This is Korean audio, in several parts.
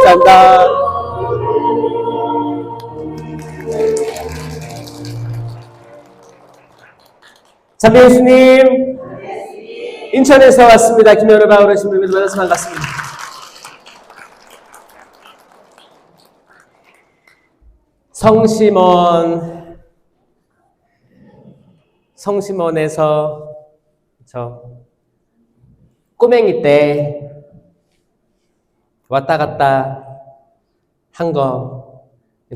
감사합니다. 참배 예수님, 인천에서 왔습니다. 김현우 바울의 신부님을 만나서 반갑습니다. 성심원에서 저 꼬맹이 때 왔다 갔다 한 거,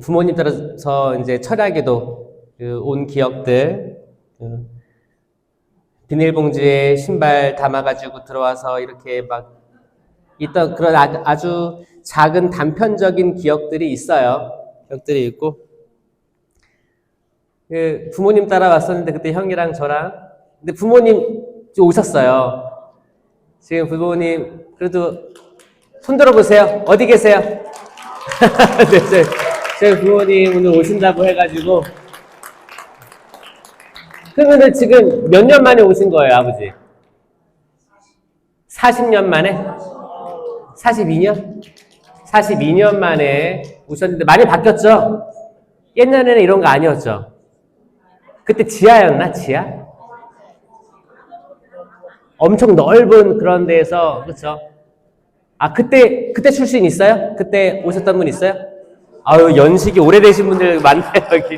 부모님 따라서 이제 철학에도 온 기억들, 비닐봉지에 신발 담아가지고 들어와서 이렇게 막 있던 그런 아주 작은 단편적인 기억들이 있어요. 기억들이 있고, 부모님 따라왔었는데 그때 형이랑 저랑, 근데 부모님 오셨어요. 지금 부모님 그래도 손 들어보세요. 어디 계세요? 네, 제 부모님 오늘 오신다고 해가지고. 그러면은 지금 몇 년 만에 오신 거예요, 아버지? 40년 만에? 42년? 42년 만에 오셨는데 많이 바뀌었죠? 옛날에는 이런 거 아니었죠? 그때 지하였나? 지하? 엄청 넓은 그런 데에서, 그렇죠? 아, 그때 출신 있어요? 그때 오셨던 분 있어요? 아유, 연식이 오래되신 분들 많네요, 여기.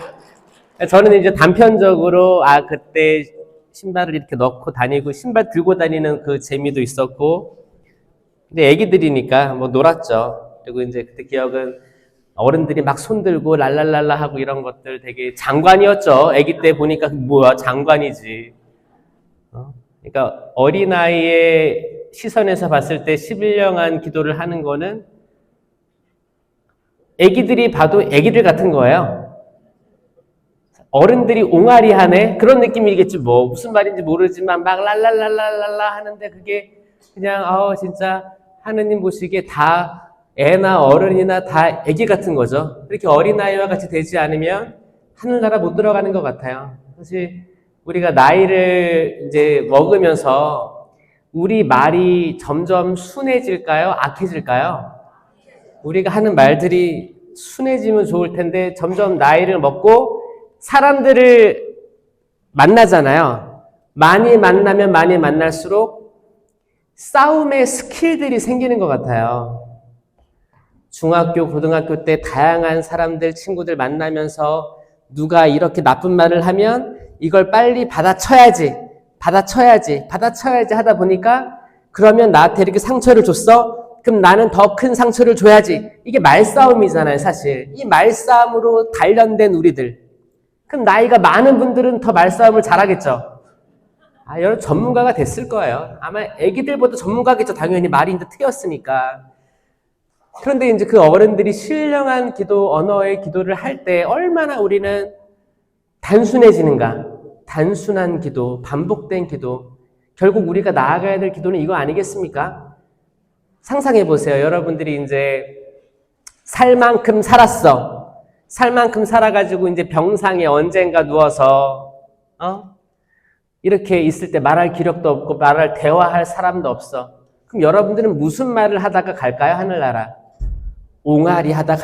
저는 이제 단편적으로, 그때 신발을 이렇게 넣고 다니고, 신발 들고 다니는 그 재미도 있었고, 근데 애기들이니까 뭐 놀았죠. 그리고 이제 그때 기억은 어른들이 막 손들고 랄랄랄라 하고 이런 것들 되게 장관이었죠. 애기 때 보니까 뭐야, 장관이지. 그러니까 어린아이의 시선에서 봤을 때 11년간 기도를 하는 거는 애기들이 봐도 애기들 같은 거예요. 어른들이 옹알이 하네? 그런 느낌이겠지 뭐. 무슨 말인지 모르지만 막 랄랄랄랄랄라 하는데 그게 그냥 진짜 하느님 보시기에 다 애나 어른이나 다 애기 같은 거죠. 이렇게 어린아이와 같이 되지 않으면 하늘나라 못 들어가는 것 같아요. 사실 우리가 나이를 이제 먹으면서 우리 말이 점점 순해질까요? 악해질까요? 우리가 하는 말들이 순해지면 좋을 텐데 점점 나이를 먹고 사람들을 만나잖아요. 많이 만나면 많이 만날수록 싸움의 스킬들이 생기는 것 같아요. 중학교, 고등학교 때 다양한 사람들, 친구들 만나면서 누가 이렇게 나쁜 말을 하면 이걸 빨리 받아쳐야지 하다 보니까 그러면 나한테 이렇게 상처를 줬어? 그럼 나는 더 큰 상처를 줘야지. 이게 말싸움이잖아요, 사실. 이 말싸움으로 단련된 우리들. 그럼 나이가 많은 분들은 더 말싸움을 잘하겠죠. 여러분 전문가가 됐을 거예요. 아마 애기들보다 전문가겠죠. 당연히 말이 이제 트였으니까. 그런데 이제 그 어른들이 신령한 기도, 언어의 기도를 할 때 얼마나 우리는 단순해지는가. 단순한 기도, 반복된 기도. 결국 우리가 나아가야 될 기도는 이거 아니겠습니까? 상상해 보세요. 여러분들이 이제 살 만큼 살았어. 살 만큼 살아가지고 이제 병상에 언젠가 누워서 이렇게 있을 때 말할 기력도 없고 말할 대화할 사람도 없어. 그럼 여러분들은 무슨 말을 하다가 갈까요? 하늘나라. 옹알이 하다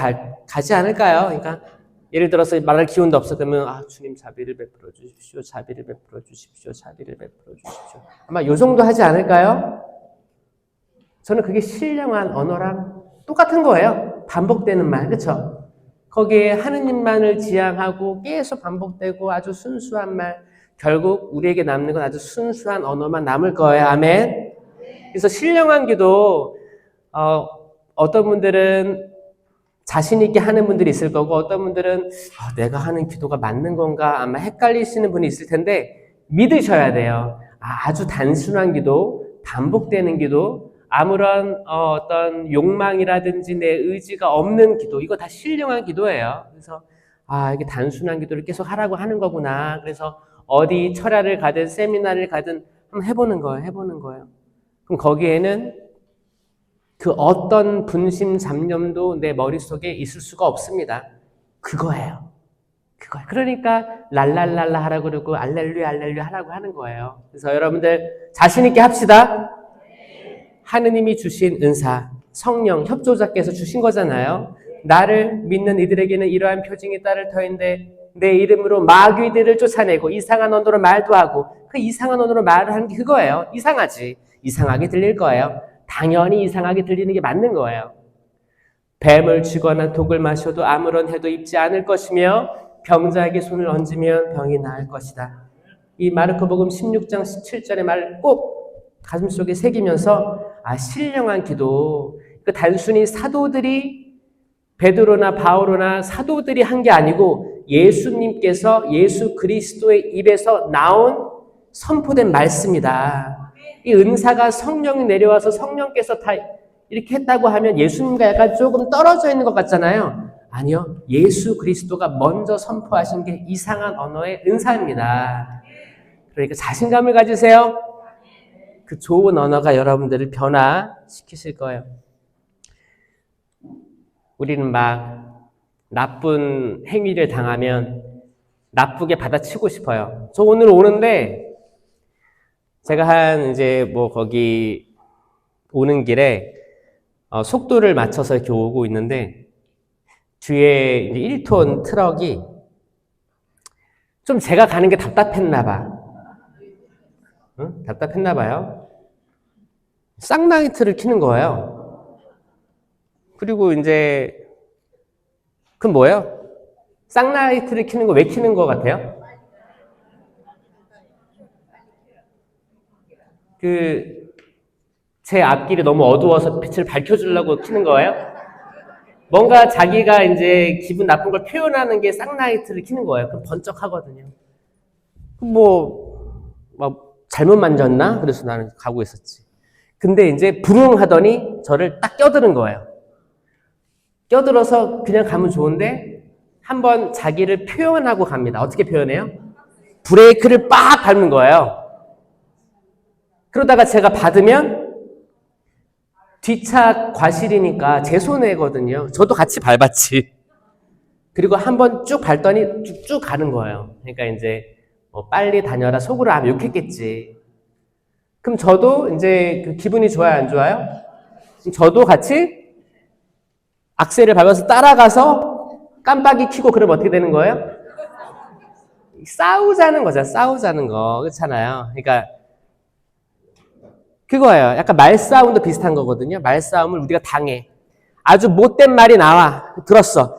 가지 않을까요? 그러니까 예를 들어서 말할 기운도 없어. 그러면 주님 자비를 베풀어 주십시오. 자비를 베풀어 주십시오. 자비를 베풀어 주십시오. 아마 요 정도 하지 않을까요? 저는 그게 신령한 언어랑 똑같은 거예요. 반복되는 말, 그렇죠? 거기에 하느님만을 지향하고 계속 반복되고 아주 순수한 말, 결국 우리에게 남는 건 아주 순수한 언어만 남을 거예요. 아멘. 그래서 신령한 기도, 어떤 분들은 자신 있게 하는 분들이 있을 거고 어떤 분들은 내가 하는 기도가 맞는 건가 아마 헷갈리시는 분이 있을 텐데 믿으셔야 돼요. 아주 단순한 기도, 반복되는 기도, 아무런 어떤 욕망이라든지 내 의지가 없는 기도, 이거 다 신령한 기도예요. 그래서 이게 단순한 기도를 계속 하라고 하는 거구나. 그래서 어디 철야를 가든 세미나를 가든 한번 해보는 거예요. 그럼 거기에는 그 어떤 분심 잡념도 내 머릿속에 있을 수가 없습니다. 그거예요. 그러니까 랄랄랄라 하라고 그러고 알렐루야 알렐루야 하라고 하는 거예요. 그래서 여러분들 자신 있게 합시다. 하느님이 주신 은사, 성령, 협조자께서 주신 거잖아요. 나를 믿는 이들에게는 이러한 표징이 따를 터인데 내 이름으로 마귀들을 쫓아내고 이상한 언어로 말도 하고 그 이상한 언어로 말을 하는 게 그거예요. 이상하지. 이상하게 들릴 거예요. 당연히 이상하게 들리는 게 맞는 거예요. 뱀을 쥐거나 독을 마셔도 아무런 해도 입지 않을 것이며 병자에게 손을 얹으면 병이 나을 것이다. 이 마르코복음 16장 17절의 말을 꼭 가슴속에 새기면서 신령한 기도, 그 단순히 사도들이 베드로나 바오로나 사도들이 한 게 아니고 예수님께서 예수 그리스도의 입에서 나온 선포된 말씀이다. 이 은사가 성령이 내려와서 성령께서 다 이렇게 했다고 하면 예수님과 약간 조금 떨어져 있는 것 같잖아요. 아니요. 예수 그리스도가 먼저 선포하신 게 이상한 언어의 은사입니다. 그러니까 자신감을 가지세요. 그 좋은 언어가 여러분들을 변화시키실 거예요. 우리는 막 나쁜 행위를 당하면 나쁘게 받아치고 싶어요. 저 오늘 오는데 제가 거기 오는 길에 속도를 맞춰서 이렇게 오고 있는데 뒤에 이제 1톤 트럭이 좀 제가 가는 게 답답했나 봐. 응? 답답했나 봐요. 쌍라이트를 켜는 거예요. 그리고 이제 그건 뭐예요? 쌍라이트를 켜는 거 왜 켜는 거 같아요? 제 앞길이 너무 어두워서 빛을 밝혀주려고 켜는 거예요? 뭔가 자기가 이제 기분 나쁜 걸 표현하는 게 쌍라이트를 켜는 거예요. 그럼 번쩍하거든요. 잘못 만졌나? 그래서 나는 가고 있었지. 근데 이제 부릉하더니 저를 딱 껴드는 거예요. 껴들어서 그냥 가면 좋은데 한번 자기를 표현하고 갑니다. 어떻게 표현해요? 브레이크를 빡 밟는 거예요. 그러다가 제가 받으면 뒷차 과실이니까 제 손해거든요. 저도 같이 밟았지. 그리고 한번 쭉 밟더니 쭉쭉 가는 거예요. 그러니까 이제 빨리 다녀라 속으로 아마 욕했겠지. 그럼 저도 이제 그 기분이 좋아요, 안 좋아요? 저도 같이 악셀을 밟아서 따라가서 깜빡이 켜고 그러면 어떻게 되는 거예요? 싸우자는 거죠. 싸우자는 거. 그렇잖아요. 그러니까 그거예요. 약간 말싸움도 비슷한 거거든요. 말싸움을 우리가 당해. 아주 못된 말이 나와. 들었어.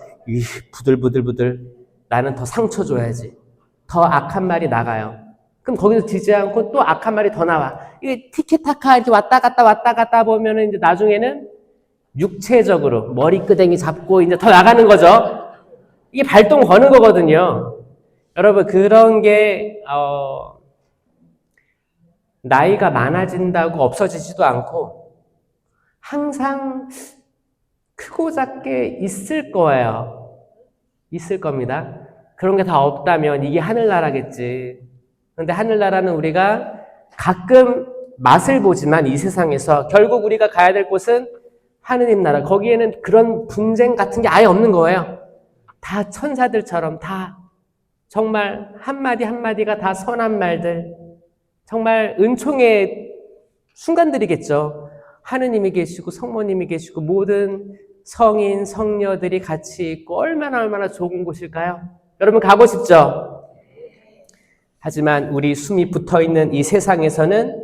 부들부들부들. 나는 더 상처 줘야지. 더 악한 말이 나가요. 그럼 거기서 지지 않고 또 악한 말이 더 나와. 이게 티키타카 이렇게 왔다 갔다 보면은 이제 나중에는 육체적으로 머리끄댕이 잡고 이제 더 나가는 거죠. 이게 발동 거는 거거든요. 여러분, 그런 게, 나이가 많아진다고 없어지지도 않고 항상 크고 작게 있을 거예요. 있을 겁니다. 그런 게 다 없다면 이게 하늘나라겠지. 그런데 하늘나라는 우리가 가끔 맛을 보지만 이 세상에서 결국 우리가 가야 될 곳은 하느님 나라. 거기에는 그런 분쟁 같은 게 아예 없는 거예요. 다 천사들처럼 다 정말 한마디 한마디가 다 선한 말들, 정말 은총의 순간들이겠죠. 하느님이 계시고 성모님이 계시고 모든 성인, 성녀들이 같이 있고 얼마나 좋은 곳일까요? 여러분 가고 싶죠? 하지만 우리 숨이 붙어있는 이 세상에서는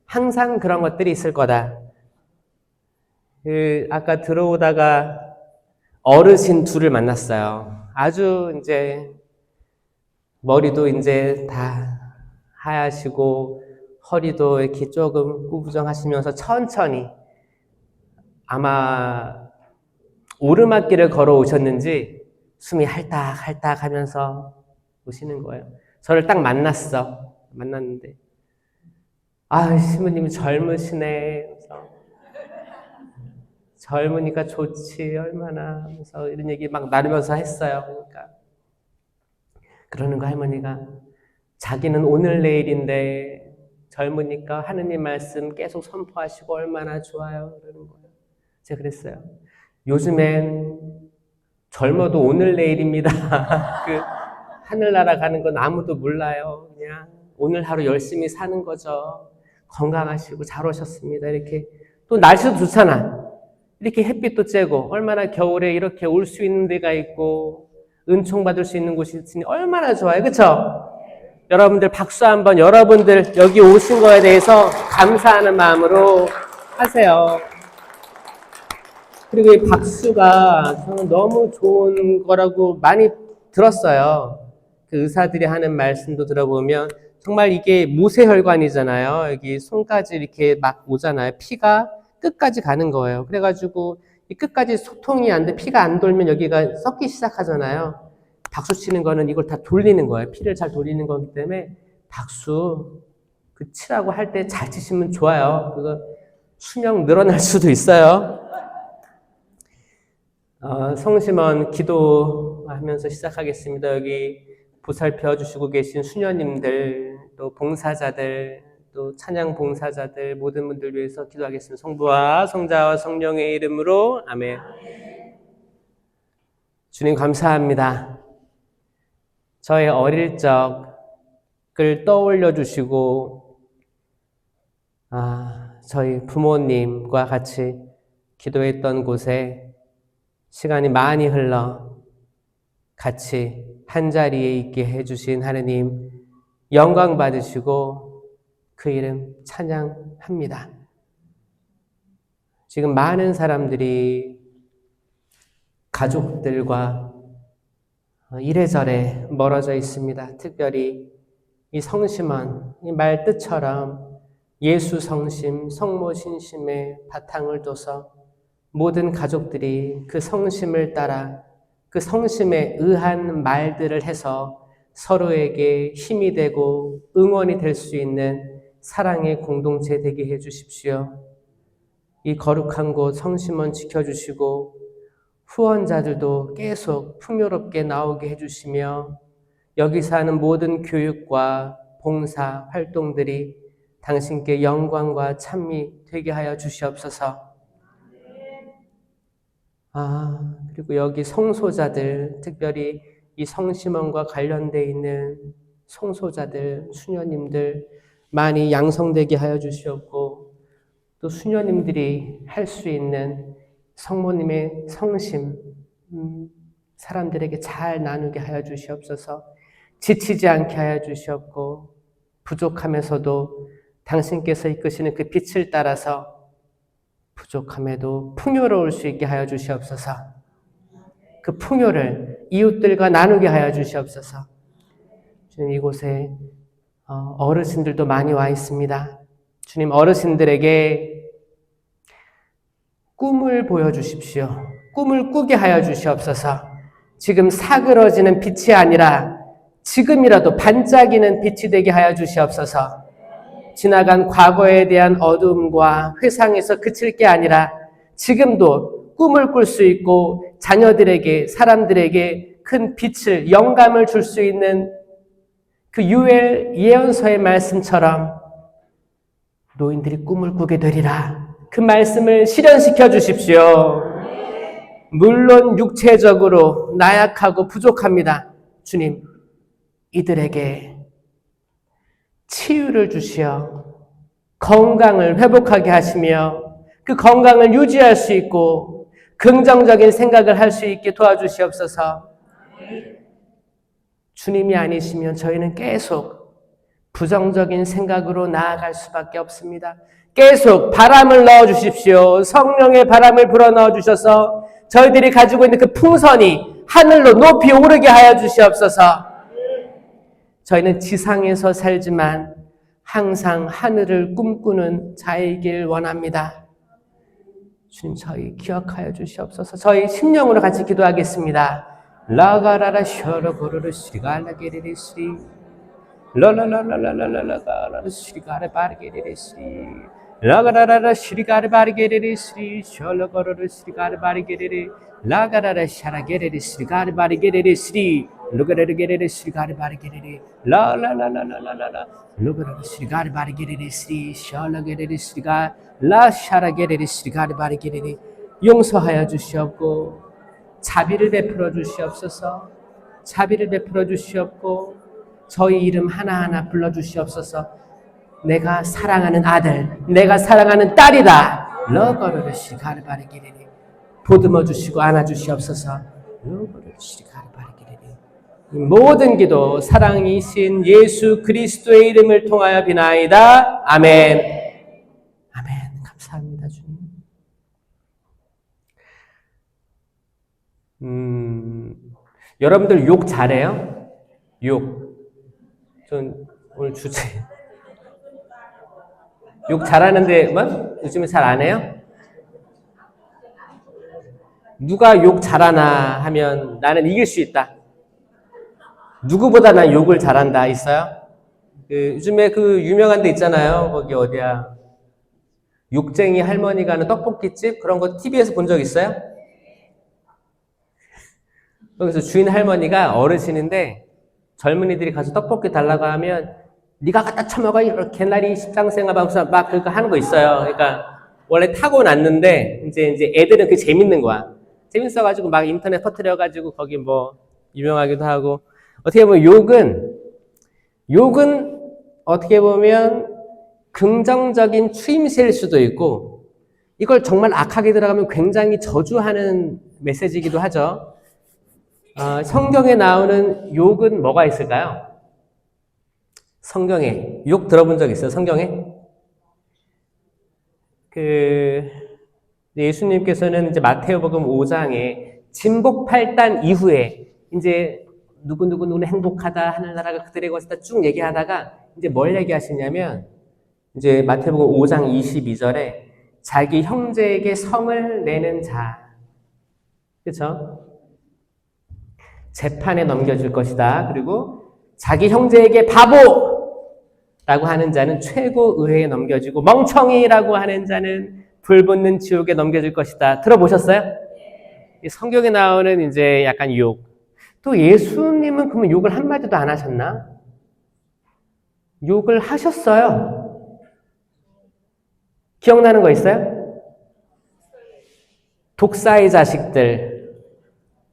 항상 그런 것들이 있을 거다. 아까 들어오다가 어르신 둘을 만났어요. 아주 이제 머리도 이제 다 하얗시고 허리도 이렇게 조금 꾸부정하시면서 천천히 아마 오르막길을 걸어오셨는지 숨이 할딱할딱 하면서 오시는 거예요. 저를 딱 만났는데 신부님이 젊으시네. 그래서 젊으니까 좋지 얼마나 하면서 이런 얘기 막 나누면서 했어요. 그러는 거 할머니가 자기는 오늘 내일인데 젊으니까 하느님 말씀 계속 선포하시고 얼마나 좋아요. 그러는 거예요. 제가 그랬어요. 요즘엔 젊어도 오늘 내일입니다. 하늘나라 가는 건 아무도 몰라요. 그냥 오늘 하루 열심히 사는 거죠. 건강하시고 잘 오셨습니다. 이렇게 또 날씨도 좋잖아. 이렇게 햇빛도 쬐고 얼마나 겨울에 이렇게 올 수 있는 데가 있고 은총 받을 수 있는 곳이 있으니 얼마나 좋아요. 그렇죠? 여러분들 박수 한번 여러분들 여기 오신 거에 대해서 감사하는 마음으로 하세요. 그리고 이 박수가 저는 너무 좋은 거라고 많이 들었어요. 그 의사들이 하는 말씀도 들어보면 정말 이게 모세혈관이잖아요. 여기 손까지 이렇게 막 오잖아요. 피가 끝까지 가는 거예요. 그래가지고 이 끝까지 소통이 안 돼, 피가 안 돌면 여기가 썩기 시작하잖아요. 박수 치는 거는 이걸 다 돌리는 거예요. 피를 잘 돌리는 거기 때문에 박수 그 치라고 할 때 잘 치시면 좋아요. 그거 수명 늘어날 수도 있어요. 성심원 기도하면서 시작하겠습니다. 여기 보살펴 주시고 계신 수녀님들, 또 봉사자들, 또 찬양 봉사자들 모든 분들 위해서 기도하겠습니다. 성부와 성자와 성령의 이름으로 아멘. 주님 감사합니다. 저의 어릴 적을 떠올려 주시고 저희 부모님과 같이 기도했던 곳에 시간이 많이 흘러 같이 한자리에 있게 해주신 하느님 영광 받으시고 그 이름 찬양합니다. 지금 많은 사람들이 가족들과 이래저래 멀어져 있습니다. 특별히 이 성심원, 이 말 뜻처럼 예수 성심, 성모 신심에 바탕을 둬서 모든 가족들이 그 성심을 따라 그 성심에 의한 말들을 해서 서로에게 힘이 되고 응원이 될 수 있는 사랑의 공동체 되게 해 주십시오. 이 거룩한 곳 성심원 지켜주시고 후원자들도 계속 풍요롭게 나오게 해주시며 여기서 하는 모든 교육과 봉사 활동들이 당신께 영광과 찬미 되게 하여 주시옵소서. 그리고 여기 성소자들, 특별히 이 성심원과 관련되어 있는 성소자들, 수녀님들 많이 양성되게 하여 주시옵고 또 수녀님들이 할 수 있는 성모님의 성심 사람들에게 잘 나누게 하여 주시옵소서. 지치지 않게 하여 주시옵고 부족함에서도 당신께서 이끄시는 그 빛을 따라서 부족함에도 풍요로울 수 있게 하여 주시옵소서. 그 풍요를 이웃들과 나누게 하여 주시옵소서. 주님 이곳에 어르신들도 많이 와 있습니다. 주님 어르신들에게 꿈을 보여주십시오. 꿈을 꾸게 하여 주시옵소서. 지금 사그러지는 빛이 아니라 지금이라도 반짝이는 빛이 되게 하여 주시옵소서. 지나간 과거에 대한 어둠과 회상에서 그칠 게 아니라 지금도 꿈을 꿀 수 있고 자녀들에게, 사람들에게 큰 빛을, 영감을 줄 수 있는 그 요엘 예언서의 말씀처럼 노인들이 꿈을 꾸게 되리라. 그 말씀을 실현시켜 주십시오. 물론 육체적으로 나약하고 부족합니다. 주님, 이들에게 치유를 주시어 건강을 회복하게 하시며 그 건강을 유지할 수 있고 긍정적인 생각을 할 수 있게 도와주시옵소서. 주님이 아니시면 저희는 계속 부정적인 생각으로 나아갈 수밖에 없습니다. 계속 바람을 넣어주십시오. 성령의 바람을 불어넣어 주셔서 저희들이 가지고 있는 그 풍선이 하늘로 높이 오르게 하여 주시옵소서. 저희는 지상에서 살지만 항상 하늘을 꿈꾸는 자이길 원합니다. 주님 저희 기억하여 주시옵소서. 저희 심령으로 같이 기도하겠습니다. 라가라라 셔러고르르 시가라게레레 시리 라라라라라라라라라 시가레 바르게레레 시리 라가라라라 시리가레 바르게레레 시리 셔러고르르 시가레 바르게레레 라가라라 샤라게레레 시가레 바르게레레 시리 루가레게레레 시가레 바르게레레 라라라라라라라 루가레 시가레 바르게레레 시리 셔러게레레 시가 라 샤라게레레 시가레 바르게레레 용서하여 주시옵고 자비를 베풀어 주시옵소서. 자비를 베풀어 주시옵고 저희 이름 하나하나 불러 주시옵소서. 내가 사랑하는 아들, 내가 사랑하는 딸이다. 러거르르시 가르바르게레레 보듬어 주시고 안아 주시옵소서. 이 모든 기도 사랑이신 예수 그리스도의 이름을 통하여 비나이다. 아멘. 아멘. 감사합니다, 주님. 여러분들 욕 잘해요? 욕. 전 오늘 주제. 욕 잘하는데 뭐? 요즘에 잘 안 해요? 누가 욕 잘하나 하면 나는 이길 수 있다. 누구보다 난 욕을 잘한다. 있어요? 요즘에 그 유명한 데 있잖아요. 거기 어디야? 욕쟁이 할머니가 하는 떡볶이집? 그런 거 TV에서 본 적 있어요? 거기서 주인 할머니가 어르신인데 젊은이들이 가서 떡볶이 달라고 하면 네가 갖다 처먹어 이렇게 개나리 십상생아 방수 막 그거 하는 거 있어요. 그러니까 원래 타고났는데 이제 애들은 그게 재밌는 거야. 재밌어가지고 막 인터넷 퍼뜨려가지고 거기 뭐 유명하기도 하고. 어떻게 보면 욕은 어떻게 보면 긍정적인 추임새일 수도 있고 이걸 정말 악하게 들어가면 굉장히 저주하는 메시지이기도 하죠. 성경에 나오는 욕은 뭐가 있을까요? 성경에 욕 들어본 적 있어요? 성경에? 예수님께서는 이제 마태복음 5장에 진복 8단 이후에 이제 누구는 행복하다 하늘나라가 그들의 것이다 쭉 얘기하다가 이제 뭘 얘기하시냐면 이제 마태복음 5장 22절에 자기 형제에게 성을 내는 자, 그렇죠? 재판에 넘겨줄 것이다. 그리고 자기 형제에게 바보라고 하는 자는 최고 의회에 넘겨주고 멍청이라고 하는 자는 불붙는 지옥에 넘겨줄 것이다. 들어보셨어요? 성경에 나오는 이제 약간 욕. 또 예수님은 그러면 욕을 한마디도 안 하셨나? 욕을 하셨어요. 기억나는 거 있어요? 독사의 자식들.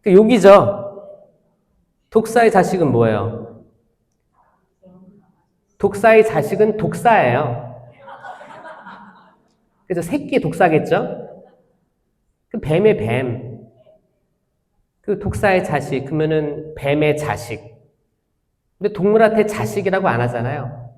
그 욕이죠. 독사의 자식은 뭐예요? 독사의 자식은 독사예요. 그래서 새끼 독사겠죠? 그 뱀의 뱀. 그 독사의 자식, 그러면은 뱀의 자식. 근데 동물한테 자식이라고 안 하잖아요.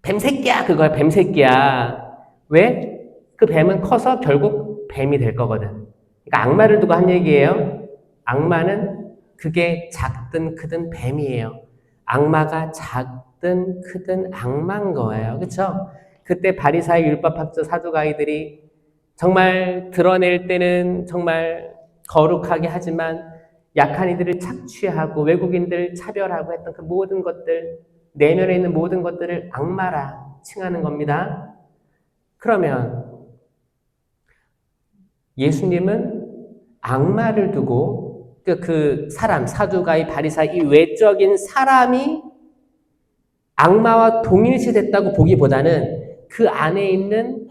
뱀새끼야, 그거야, 뱀새끼야. 왜? 그 뱀은 커서 결국 뱀이 될 거거든. 그러니까 악마를 두고 한 얘기예요. 악마는 그게 작든 크든 뱀이에요. 악마가 작든 크든 악마인 거예요. 그렇죠? 그때 바리사의 율법학자 사두가이들이 정말 드러낼 때는 정말 거룩하게 하지만 약한 이들을 착취하고 외국인들 차별하고 했던 그 모든 것들, 내면에 있는 모든 것들을 악마라 칭하는 겁니다. 그러면 예수님은 악마를 두고 그 사람, 사두가이, 바리사 이 외적인 사람이 악마와 동일시됐다고 보기보다는 그 안에 있는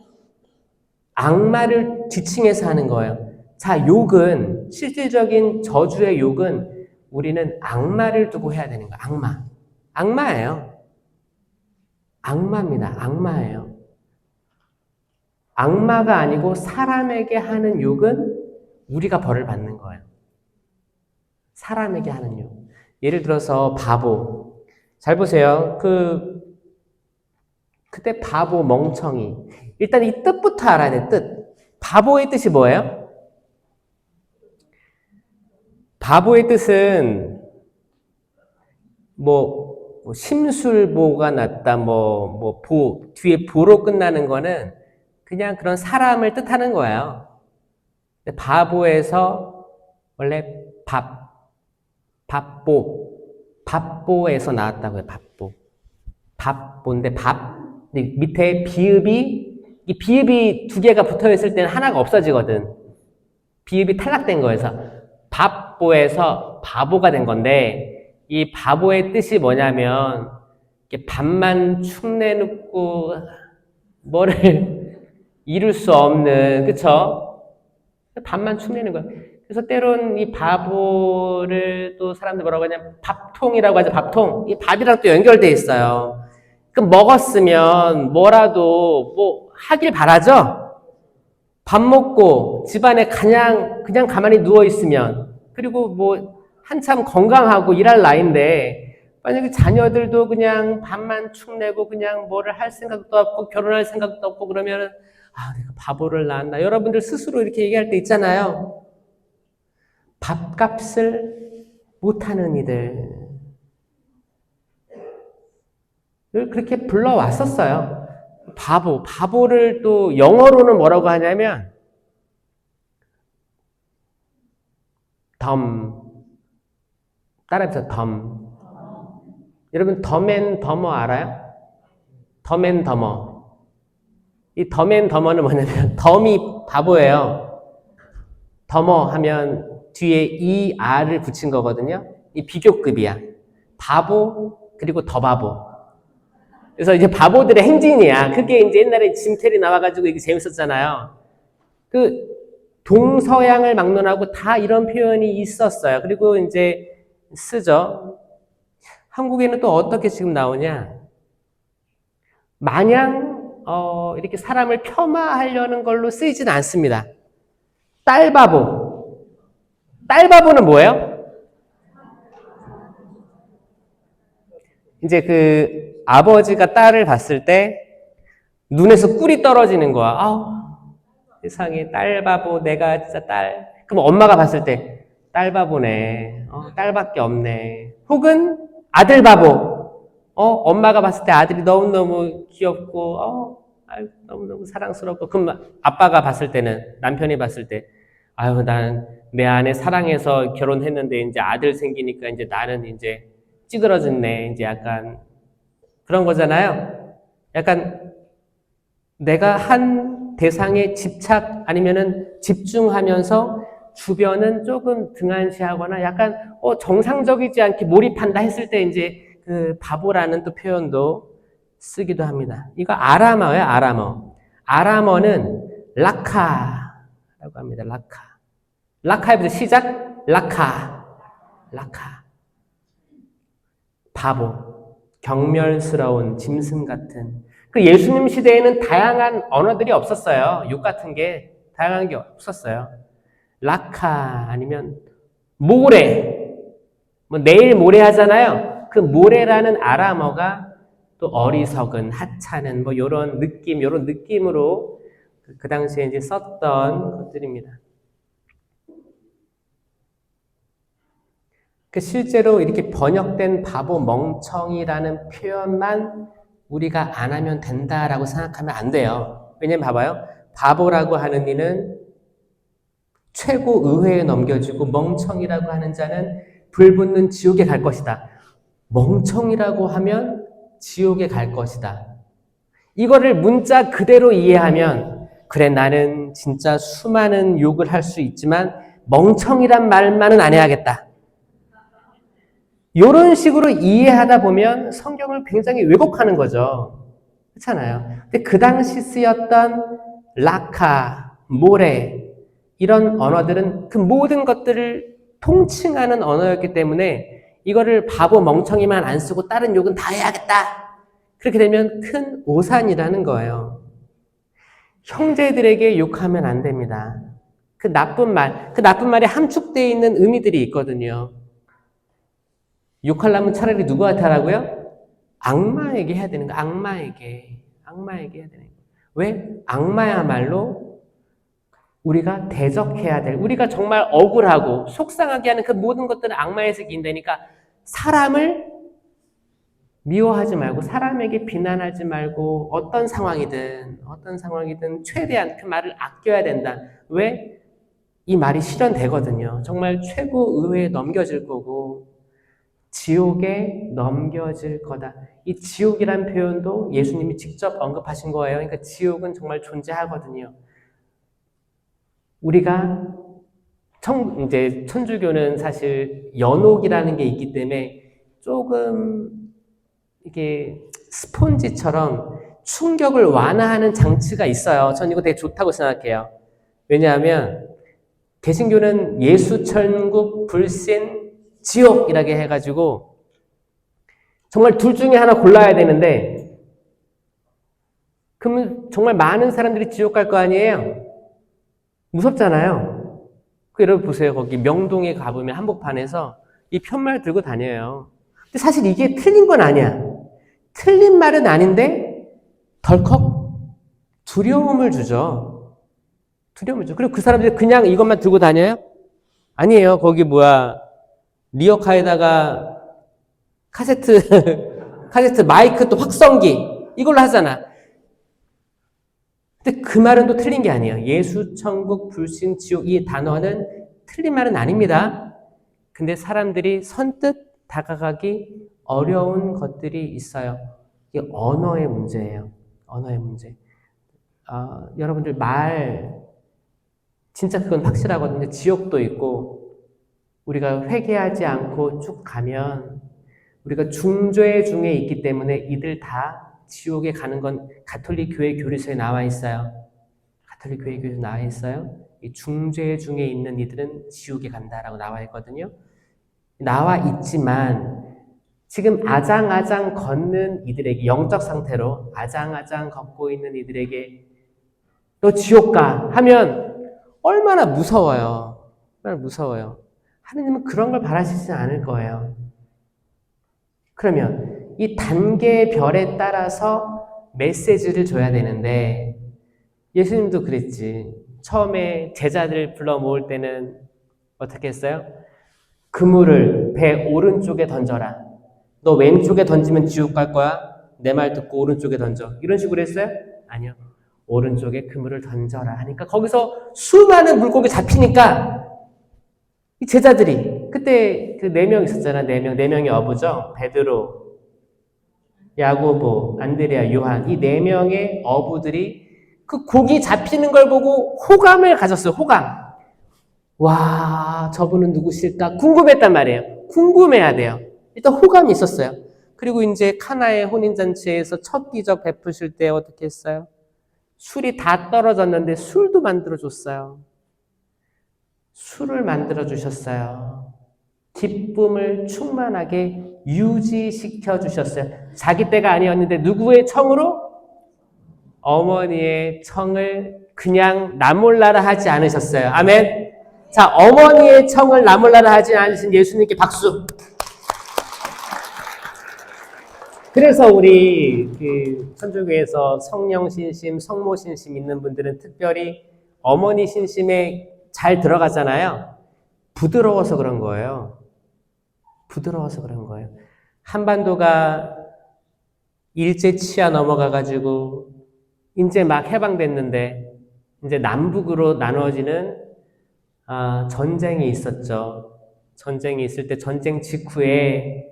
악마를 지칭해서 하는 거예요. 자, 욕은, 실질적인 저주의 욕은 우리는 악마를 두고 해야 되는 거예요. 악마. 악마예요. 악마입니다. 악마예요. 악마가 아니고 사람에게 하는 욕은 우리가 벌을 받는 거예요. 사람에게 하는 욕. 예를 들어서 바보. 잘 보세요. 그때 바보, 멍청이. 일단 이 뜻부터 알아야 돼, 뜻. 바보의 뜻이 뭐예요? 바보의 뜻은 심술보가 났다, 뒤에 보로 끝나는 거는 그냥 그런 사람을 뜻하는 거예요. 바보에서 원래 밥보에서 나왔다고요, 밥보. 밥보인데 밑에 이 비읍이 두 개가 붙어 있을 때는 하나가 없어지거든. 비읍이 탈락된 거여서 밥보에서 바보가 된 건데 이 바보의 뜻이 뭐냐면 밥만 축내놓고 뭐를 이룰 수 없는, 그쵸? 밥만 축내는 거야. 그래서 때론 이 바보를 또 사람들 뭐라고 하냐면 밥통이라고 하죠. 밥통. 이 밥이랑 또 연결돼 있어요. 그럼 먹었으면 뭐라도 하길 바라죠? 밥 먹고 집안에 그냥 가만히 누워 있으면, 그리고 뭐 한참 건강하고 일할 나이인데 만약에 자녀들도 그냥 밥만 축 내고 그냥 뭐를 할 생각도 없고 결혼할 생각도 없고 그러면은 내가 바보를 낳았나. 여러분들 스스로 이렇게 얘기할 때 있잖아요. 밥값을 못하는 이들을 그렇게 불러왔었어요. 바보를 또 영어로는 뭐라고 하냐면 따라해보세요. 여러분 덤앤더머 알아요? 덤앤더머. 이 덤앤더머는 뭐냐면 덤이 바보예요. 더머 하면 뒤에 ER을 붙인 거거든요. 이 비교급이야. 바보 그리고 더 바보. 그래서 이제 바보들의 행진이야. 그게 이제 옛날에 짐 캐리 나와가지고 이게 재밌었잖아요. 그 동서양을 막론하고 다 이런 표현이 있었어요. 그리고 이제 쓰죠. 한국에는 또 어떻게 지금 나오냐? 마냥 이렇게 사람을 폄하하려는 걸로 쓰이진 않습니다. 딸바보. 딸바보는 뭐예요? 이제 그 아버지가 딸을 봤을 때 눈에서 꿀이 떨어지는 거야. 세상에 딸바보 내가 진짜 딸. 그럼 엄마가 봤을 때 딸바보네. 딸밖에 없네. 혹은 아들바보. 엄마가 봤을 때 아들이 너무너무 귀엽고 너무너무 사랑스럽고 그럼 아빠가 봤을 때는 남편이 봤을 때 난 내 아내 사랑해서 결혼했는데 이제 아들 생기니까 이제 나는 이제 찌그러졌네. 이제 약간 그런 거잖아요. 약간 내가 한 대상에 집착 아니면은 집중하면서 주변은 조금 등한시하거나 약간 정상적이지 않게 몰입한다 했을 때 이제 그 바보라는 또 표현도 쓰기도 합니다. 이거 아람어예요, 아람어. 아람어는 라카라고 합니다. 라카에부터 시작. 라카. 바보. 경멸스러운 짐승 같은. 그 예수님 시대에는 다양한 언어들이 없었어요. 욕 같은 게 다양한 게 없었어요. 라카 아니면 모레. 뭐 내일 모레 하잖아요. 그 모레라는 아람어가 또 어리석은, 하찮은 뭐 요런 느낌으로 그 당시에 이제 썼던 것들입니다. 그 실제로 이렇게 번역된 바보 멍청이라는 표현만 우리가 안 하면 된다라고 생각하면 안 돼요. 왜냐면 봐봐요. 바보라고 하는 이는 최고 의회에 넘겨지고 멍청이라고 하는 자는 불붙는 지옥에 갈 것이다. 멍청이라고 하면 지옥에 갈 것이다. 이거를 문자 그대로 이해하면 그래 나는 진짜 수많은 욕을 할 수 있지만 멍청이란 말만은 안 해야겠다. 이런 식으로 이해하다 보면 성경을 굉장히 왜곡하는 거죠. 그렇잖아요. 근데 그 당시 쓰였던 라카, 모레 이런 언어들은 그 모든 것들을 통칭하는 언어였기 때문에 이거를 바보 멍청이만 안 쓰고 다른 욕은 다 해야겠다. 그렇게 되면 큰 오산이라는 거예요. 형제들에게 욕하면 안 됩니다. 그 나쁜 말에 함축되어 있는 의미들이 있거든요. 욕하려면 차라리 누구한테 하라고요? 악마에게 해야 되는 거. 악마에게 해야 되는 거. 왜? 악마야말로 우리가 대적해야 될, 우리가 정말 억울하고 속상하게 하는 그 모든 것들은 악마에서 이긴다니까 사람을 미워하지 말고 사람에게 비난하지 말고 어떤 상황이든 최대한 그 말을 아껴야 된다. 왜? 이 말이 실현되거든요. 정말 최고 의회에 넘겨질 거고 지옥에 넘겨질 거다. 이 지옥이란 표현도 예수님이 직접 언급하신 거예요. 그러니까 지옥은 정말 존재하거든요. 우리가 이제 천주교는 사실 연옥이라는 게 있기 때문에 조금 이게 스폰지처럼 충격을 완화하는 장치가 있어요. 전 이거 되게 좋다고 생각해요. 왜냐하면 개신교는 예수, 천국, 불신, 지옥이라게 해가지고 정말 둘 중에 하나 골라야 되는데 그러면 정말 많은 사람들이 지옥 갈 거 아니에요? 무섭잖아요. 여러분 보세요. 거기 명동에 가보면 한복판에서 이 편말 들고 다녀요. 근데 사실 이게 틀린 건 아니야. 틀린 말은 아닌데 덜컥 두려움을 주죠. 두려움을 주죠. 그리고 그 사람들이 그냥 이것만 들고 다녀요? 아니에요. 거기 리어카에다가 카세트 마이크 또 확성기 이걸로 하잖아. 근데 그 말은 또 틀린 게 아니에요. 예수, 천국, 불신, 지옥 이 단어는 틀린 말은 아닙니다. 근데 사람들이 선뜻 다가가기 어려운 것들이 있어요. 이게 언어의 문제예요. 언어의 문제. 여러분들 진짜 그건 확실하거든요. 지옥도 있고 우리가 회개하지 않고 쭉 가면 우리가 중죄 중에 있기 때문에 이들 다 지옥에 가는 건 가톨릭 교회 교리서에 나와 있어요. 가톨릭 교회 교리서에 나와 있어요. 이 중죄 중에 있는 이들은 지옥에 간다라고 나와 있거든요. 나와 있지만 지금 아장아장 걷는 이들에게 영적 상태로 아장아장 걷고 있는 이들에게 너 지옥 가 하면 얼마나 무서워요. 얼마나 무서워요. 하느님은 그런 걸 바라시지 않을 거예요. 그러면 이 단계별에 따라서 메시지를 줘야 되는데 예수님도 그랬지. 처음에 제자들 불러 모을 때는 어떻게 했어요? 그물을 배 오른쪽에 던져라. 너 왼쪽에 던지면 지옥 갈 거야. 내 말 듣고 오른쪽에 던져. 이런 식으로 했어요? 아니요. 오른쪽에 그물을 던져라 하니까 거기서 수많은 물고기 잡히니까 이 제자들이 그때 그 4명 있었잖아. 4명의 어부죠. 베드로, 야고보, 안드레아, 요한 이 4명의 어부들이 그 고기 잡히는 걸 보고 호감을 가졌어요. 호감. 와, 저분은 누구실까? 궁금했단 말이에요. 궁금해야 돼요. 일단 호감이 있었어요. 그리고 이제 카나의 혼인잔치에서 첫 기적 베푸실 때 어떻게 했어요? 술이 다 떨어졌는데 술도 만들어줬어요. 술을 만들어주셨어요. 기쁨을 충만하게 유지시켜 주셨어요. 자기 때가 아니었는데 누구의 청으로? 어머니의 청을 그냥 나몰라라 하지 않으셨어요. 아멘. 자, 어머니의 청을 나몰라라 하지 않으신 예수님께 박수. 그래서 우리 그 천주교에서 성령 신심, 성모 신심 있는 분들은 특별히 어머니 신심에 잘 들어가잖아요. 부드러워서 그런 거예요. 부드러워서 그런 거예요. 한반도가 일제 치하 넘어가가지고 이제 막 해방됐는데 이제 남북으로 나눠지는 전쟁이 있었죠. 전쟁이 있을 때 전쟁 직후에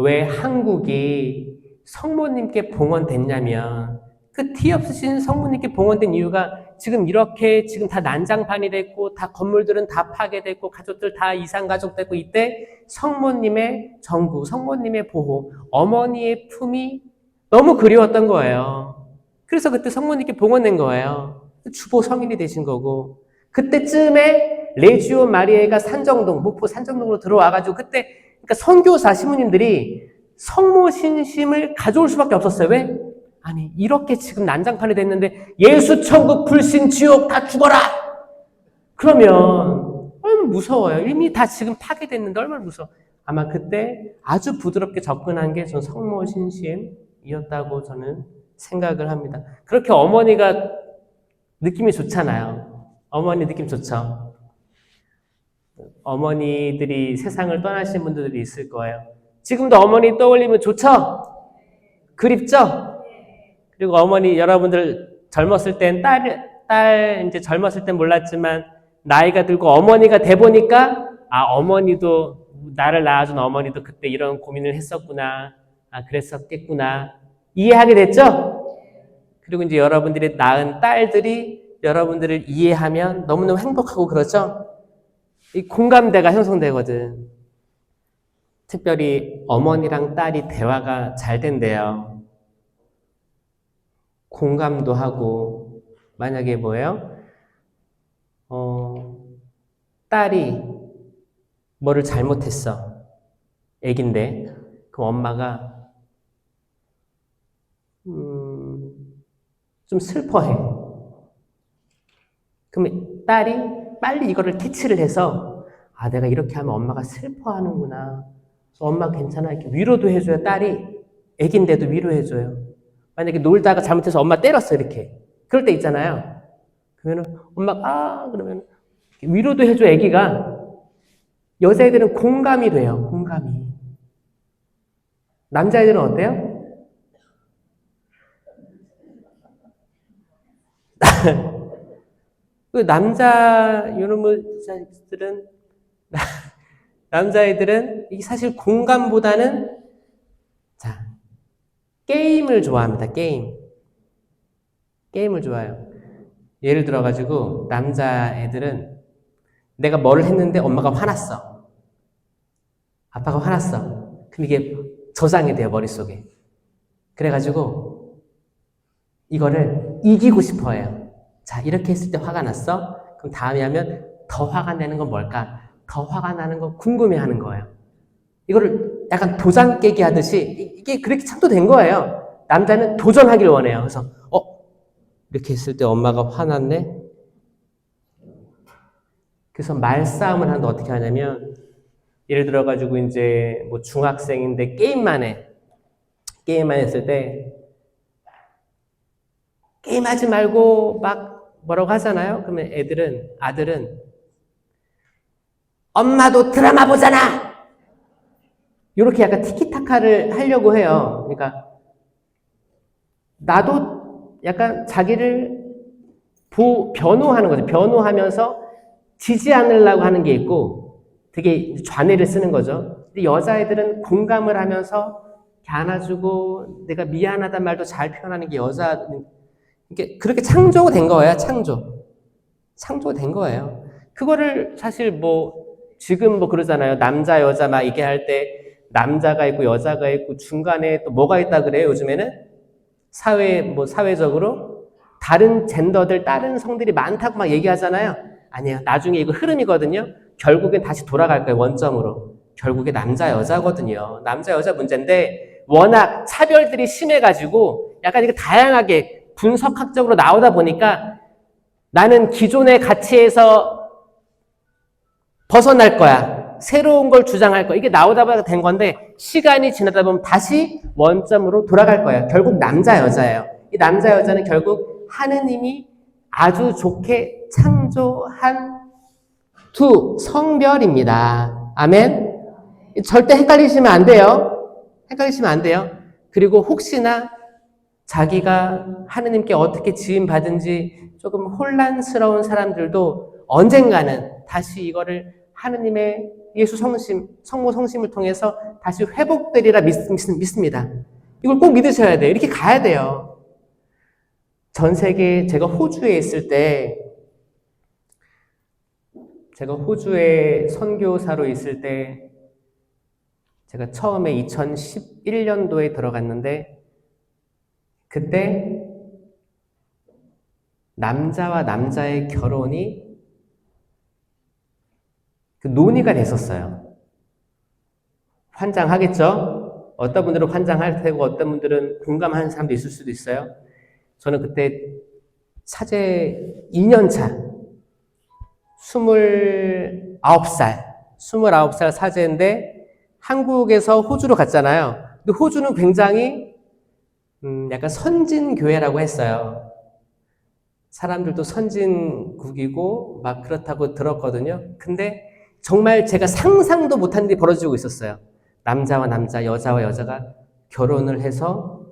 왜 한국이 성모님께 봉헌됐냐면 그 티 없으신 성모님께 봉헌된 이유가 지금 이렇게 지금 다 난장판이 됐고 다 건물들은 다 파괴됐고 가족들 다 이산가족 됐고 이때 성모님의 정구, 성모님의 보호, 어머니의 품이 너무 그리웠던 거예요. 그래서 그때 성모님께 봉헌된 거예요. 주보 성인이 되신 거고 그때쯤에 레지오 마리아가 산정동, 목포 산정동으로 들어와가지고 그때 그러니까 선교사 시부님들이 성모 신심을 가져올 수밖에 없었어요. 왜? 아니 이렇게 지금 난장판이 됐는데 예수 천국 불신 지옥 다 죽어라. 그러면 얼마나 무서워요. 이미 다 지금 파괴됐는데 얼마나 무서워. 아마 그때 아주 부드럽게 접근한 게 전 성모 신심이었다고 저는 생각을 합니다. 그렇게 어머니가 느낌이 좋잖아요. 어머니 느낌 좋죠. 어머니들이 세상을 떠나신 분들이 있을 거예요. 지금도 어머니 떠올리면 좋죠? 그립죠? 그리고 어머니 여러분들 젊었을 땐 딸 이제 젊었을 땐 몰랐지만 나이가 들고 어머니가 돼 보니까 어머니도 나를 낳아준 어머니도 그때 이런 고민을 했었구나. 그랬었겠구나. 이해하게 됐죠? 그리고 이제 여러분들이 낳은 딸들이 여러분들을 이해하면 너무너무 행복하고 그렇죠? 이 공감대가 형성되거든. 특별히 어머니랑 딸이 대화가 잘 된대요. 공감도 하고 만약에 뭐예요? 딸이 뭐를 잘못했어. 애긴데 그럼 엄마가 좀 슬퍼해. 그럼 딸이 빨리 이거를 캐치를 해서 아, 내가 이렇게 하면 엄마가 슬퍼하는구나. 그래서 엄마 괜찮아. 이렇게 위로도 해줘요. 딸이 애기인데도 위로해줘요. 만약에 놀다가 잘못해서 엄마 때렸어 이렇게. 그럴 때 있잖아요. 그러면은 엄마가 그러면 위로도 해줘 애기가. 여자애들은 공감이 돼요. 공감이. 남자애들은 어때요? 그 남자애들은 이게 사실 공감보다는 자, 게임을 좋아합니다. 게임을 좋아해요. 예를 들어가지고 남자애들은 내가 뭘 했는데 엄마가 화났어. 아빠가 화났어. 그럼 이게 저장이 돼요, 머릿속에. 그래가지고 이거를 이기고 싶어 해요. 자, 이렇게 했을 때 화가 났어? 그럼 다음에 하면 더 화가 나는 건 뭘까? 더 화가 나는 거 궁금해 하는 거예요. 이거를 약간 도장 깨기 하듯이 이게 그렇게 창조된 거예요. 남자는 도전하길 원해요. 그래서 이렇게 했을 때 엄마가 화났네? 그래서 말싸움을 하는데 어떻게 하냐면 예를 들어가지고 이제 뭐 중학생인데 게임만 했을 때 게임하지 말고 막 뭐라고 하잖아요. 그러면 아들은 엄마도 드라마 보잖아. 이렇게 약간 티키타카를 하려고 해요. 그러니까 나도 약간 자기를 변호하는 거죠. 변호하면서 지지 않으려고 하는 게 있고 되게 좌뇌를 쓰는 거죠. 근데 여자애들은 공감을 하면서 이렇게 안아주고 내가 미안하단 말도 잘 표현하는 게 이게 그렇게 창조된 거예요. 창조된 거예요. 그거를 사실 뭐 지금 뭐 그러잖아요. 남자 여자 막 얘기할 때 남자가 있고 여자가 있고 중간에 또 뭐가 있다 그래요. 요즘에는 사회적으로 다른 젠더들 다른 성들이 많다고 막 얘기하잖아요. 아니에요. 나중에 이거 흐름이거든요. 결국엔 다시 돌아갈 거예요. 원점으로. 결국에 남자 여자거든요. 남자 여자 문제인데 워낙 차별들이 심해가지고 약간 이게 다양하게 분석학적으로 나오다 보니까 나는 기존의 가치에서 벗어날 거야. 새로운 걸 주장할 거야. 이게 나오다 보니까 된 건데 시간이 지나다 보면 다시 원점으로 돌아갈 거예요. 결국 남자 여자예요. 이 남자 여자는 결국 하느님이 아주 좋게 창조한 두 성별입니다. 아멘. 절대 헷갈리시면 안 돼요. 그리고 혹시나 자기가 하느님께 어떻게 지음 받은지 조금 혼란스러운 사람들도 언젠가는 다시 이거를 하느님의 예수 성심, 성모 성심을 통해서 다시 회복되리라 믿습니다. 이걸 꼭 믿으셔야 돼요. 이렇게 가야 돼요. 전 세계 제가 호주에 있을 때 제가 호주에 선교사로 있을 때 제가 처음에 2011년도에 들어갔는데 그때 남자와 남자의 결혼이 논의가 됐었어요. 환장하겠죠? 어떤 분들은 환장할 테고 어떤 분들은 공감하는 사람도 있을 수도 있어요. 저는 그때 사제 2년차 29살 사제인데 한국에서 호주로 갔잖아요. 근데 호주는 굉장히 약간 선진교회라고 했어요. 사람들도 선진국이고 막 그렇다고 들었거든요. 근데 정말 제가 상상도 못한 일이 벌어지고 있었어요. 남자와 남자, 여자와 여자가 결혼을 해서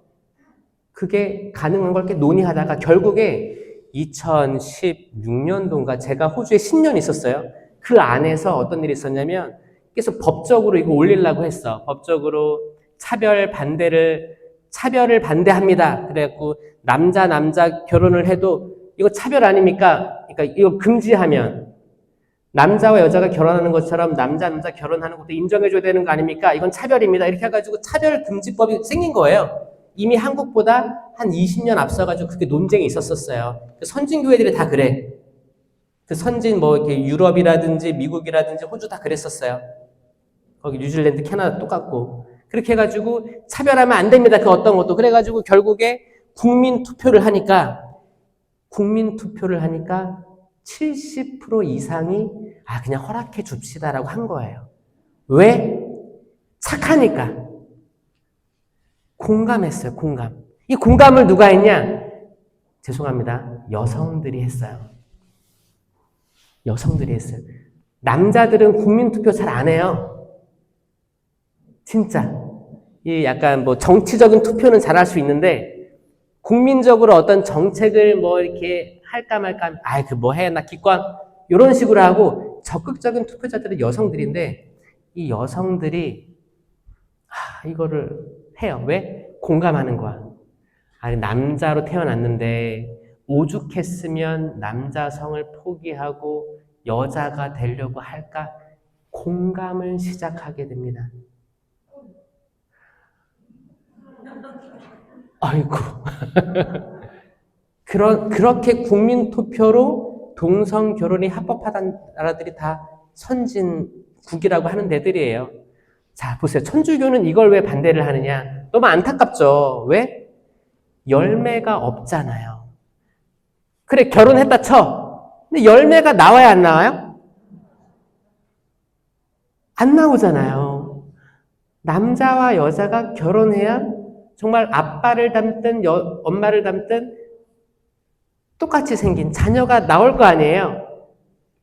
그게 가능한 걸 이렇게 논의하다가 결국에 2016년도인가 제가 호주에 10년 있었어요. 그 안에서 어떤 일이 있었냐면 계속 법적으로 이거 올리려고 했어. 법적으로 차별을 반대합니다. 그래갖고 남자 결혼을 해도 이거 차별 아닙니까? 그러니까 이거 금지하면 남자와 여자가 결혼하는 것처럼 남자 결혼하는 것도 인정해줘야 되는 거 아닙니까? 이건 차별입니다. 이렇게 해가지고 차별금지법이 생긴 거예요. 이미 한국보다 한 20년 앞서가지고 그게 논쟁이 있었어요. 선진교회들이 다 그래. 그 선진 이렇게 유럽이라든지 미국이라든지 호주 다 그랬었어요. 거기 뉴질랜드, 캐나다 똑같고. 그렇게 해가지고 차별하면 안 됩니다. 그 어떤 것도. 그래가지고 결국에 국민 투표를 하니까 70% 이상이 그냥 허락해 줍시다라고 한 거예요. 왜? 착하니까. 공감했어요, 공감. 이 공감을 누가 했냐? 죄송합니다. 여성들이 했어요. 여성들이 했어요. 남자들은 국민투표 잘 안 해요. 진짜. 이 약간 뭐 정치적인 투표는 잘할 수 있는데, 국민적으로 어떤 정책을 뭐 이렇게 할까 말까, 그 뭐 해, 나 기권, 이런 식으로 하고, 적극적인 투표자들은 여성들인데, 이 여성들이, 이거를 해요. 왜? 공감하는 거야. 남자로 태어났는데, 오죽했으면 남자성을 포기하고 여자가 되려고 할까? 공감을 시작하게 됩니다. 아이고. 그렇게 국민투표로 동성결혼이 합법화된 나라들이 다 선진국이라고 하는 데들이에요. 자, 보세요. 천주교는 이걸 왜 반대를 하느냐? 너무 안타깝죠. 왜? 열매가 없잖아요. 그래, 결혼했다 쳐. 근데 열매가 나와야 안 나와요? 안 나오잖아요. 남자와 여자가 결혼해야 정말 아빠를 닮든 엄마를 닮든 똑같이 생긴 자녀가 나올 거 아니에요.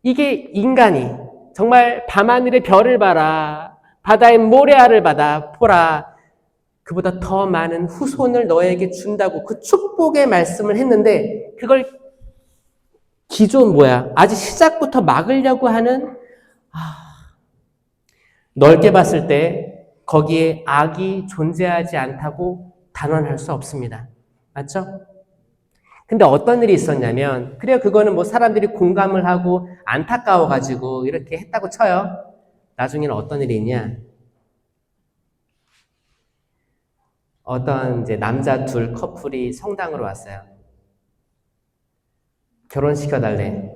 이게 인간이 정말 밤하늘의 별을 봐라, 바다의 모래알을 보라, 그보다 더 많은 후손을 너에게 준다고 그 축복의 말씀을 했는데, 그걸 기존 아직 시작부터 막으려고 하는, 넓게 봤을 때 거기에 악이 존재하지 않다고 단언할 수 없습니다. 맞죠? 근데 어떤 일이 있었냐면, 그래요, 그거는 뭐 사람들이 공감을 하고 안타까워가지고 이렇게 했다고 쳐요. 나중에는 어떤 일이 있냐? 어떤 이제 남자 둘 커플이 성당으로 왔어요. 결혼시켜달래.